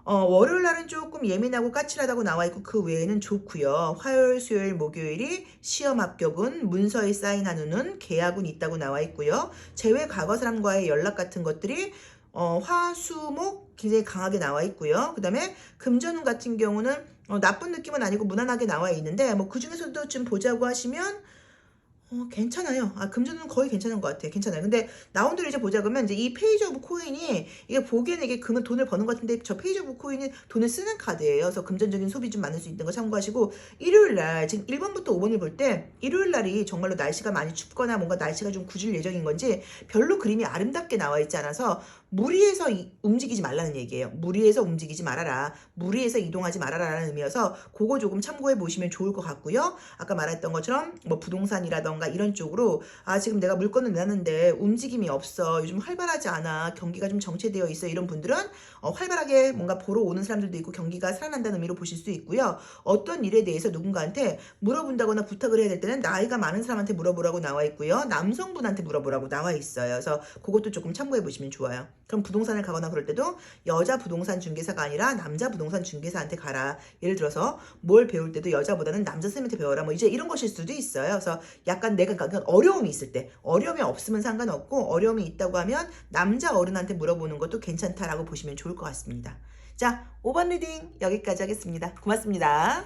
월요일 날은 조금 예민하고 까칠하다고 나와 있고 그 외에는 좋고요. 화요일, 수요일, 목요일이 시험 합격은 문서에 사인하는 계약은 있다고 나와 있고요. 재회 과거 사람과의 연락 같은 것들이 화, 수, 목 굉장히 강하게 나와 있고요. 그 다음에 금전운 같은 경우는 나쁜 느낌은 아니고 무난하게 나와 있는데 뭐 그 중에서도 좀 보자고 하시면 괜찮아요. 금전은 거의 괜찮은 것 같아요. 괜찮아요. 근데 나온 대로 이제 보자 그러면 이제 이 페이지 오브 코인이 이게 보기에는 이게 금은 돈을 버는 것 같은데 저 페이지 오브 코인은 돈을 쓰는 카드예요. 그래서 금전적인 소비 좀 많을 수 있는 거 참고하시고 일요일 날 지금 1번부터 5번을 볼 때 일요일 날이 정말로 날씨가 많이 춥거나 뭔가 날씨가 좀 굳을 예정인 건지 별로 그림이 아름답게 나와 있지 않아서 무리해서 움직이지 말라는 얘기예요. 무리해서 움직이지 말아라. 무리해서 이동하지 말아라라는 의미여서 그거 조금 참고해 보시면 좋을 것 같고요. 아까 말했던 것처럼 뭐 부동산이라던가 이런 쪽으로 지금 내가 물건을 내놨는데 움직임이 없어. 요즘 활발하지 않아. 경기가 좀 정체되어 있어. 이런 분들은 활발하게 뭔가 보러 오는 사람들도 있고 경기가 살아난다는 의미로 보실 수 있고요. 어떤 일에 대해서 누군가한테 물어본다거나 부탁을 해야 될 때는 나이가 많은 사람한테 물어보라고 나와 있고요. 남성분한테 물어보라고 나와 있어요. 그래서 그것도 조금 참고해 보시면 좋아요. 그럼 부동산을 가거나 그럴 때도 여자 부동산 중개사가 아니라 남자 부동산 중개사한테 가라. 예를 들어서 뭘 배울 때도 여자보다는 남자 선생님한테 배워라. 뭐 이제 이런 것일 수도 있어요. 그래서 약간 내가 어려움이 있을 때 어려움이 없으면 상관없고 어려움이 있다고 하면 남자 어른한테 물어보는 것도 괜찮다라고 보시면 좋을 것 같습니다. 자, 5번 리딩 여기까지 하겠습니다. 고맙습니다.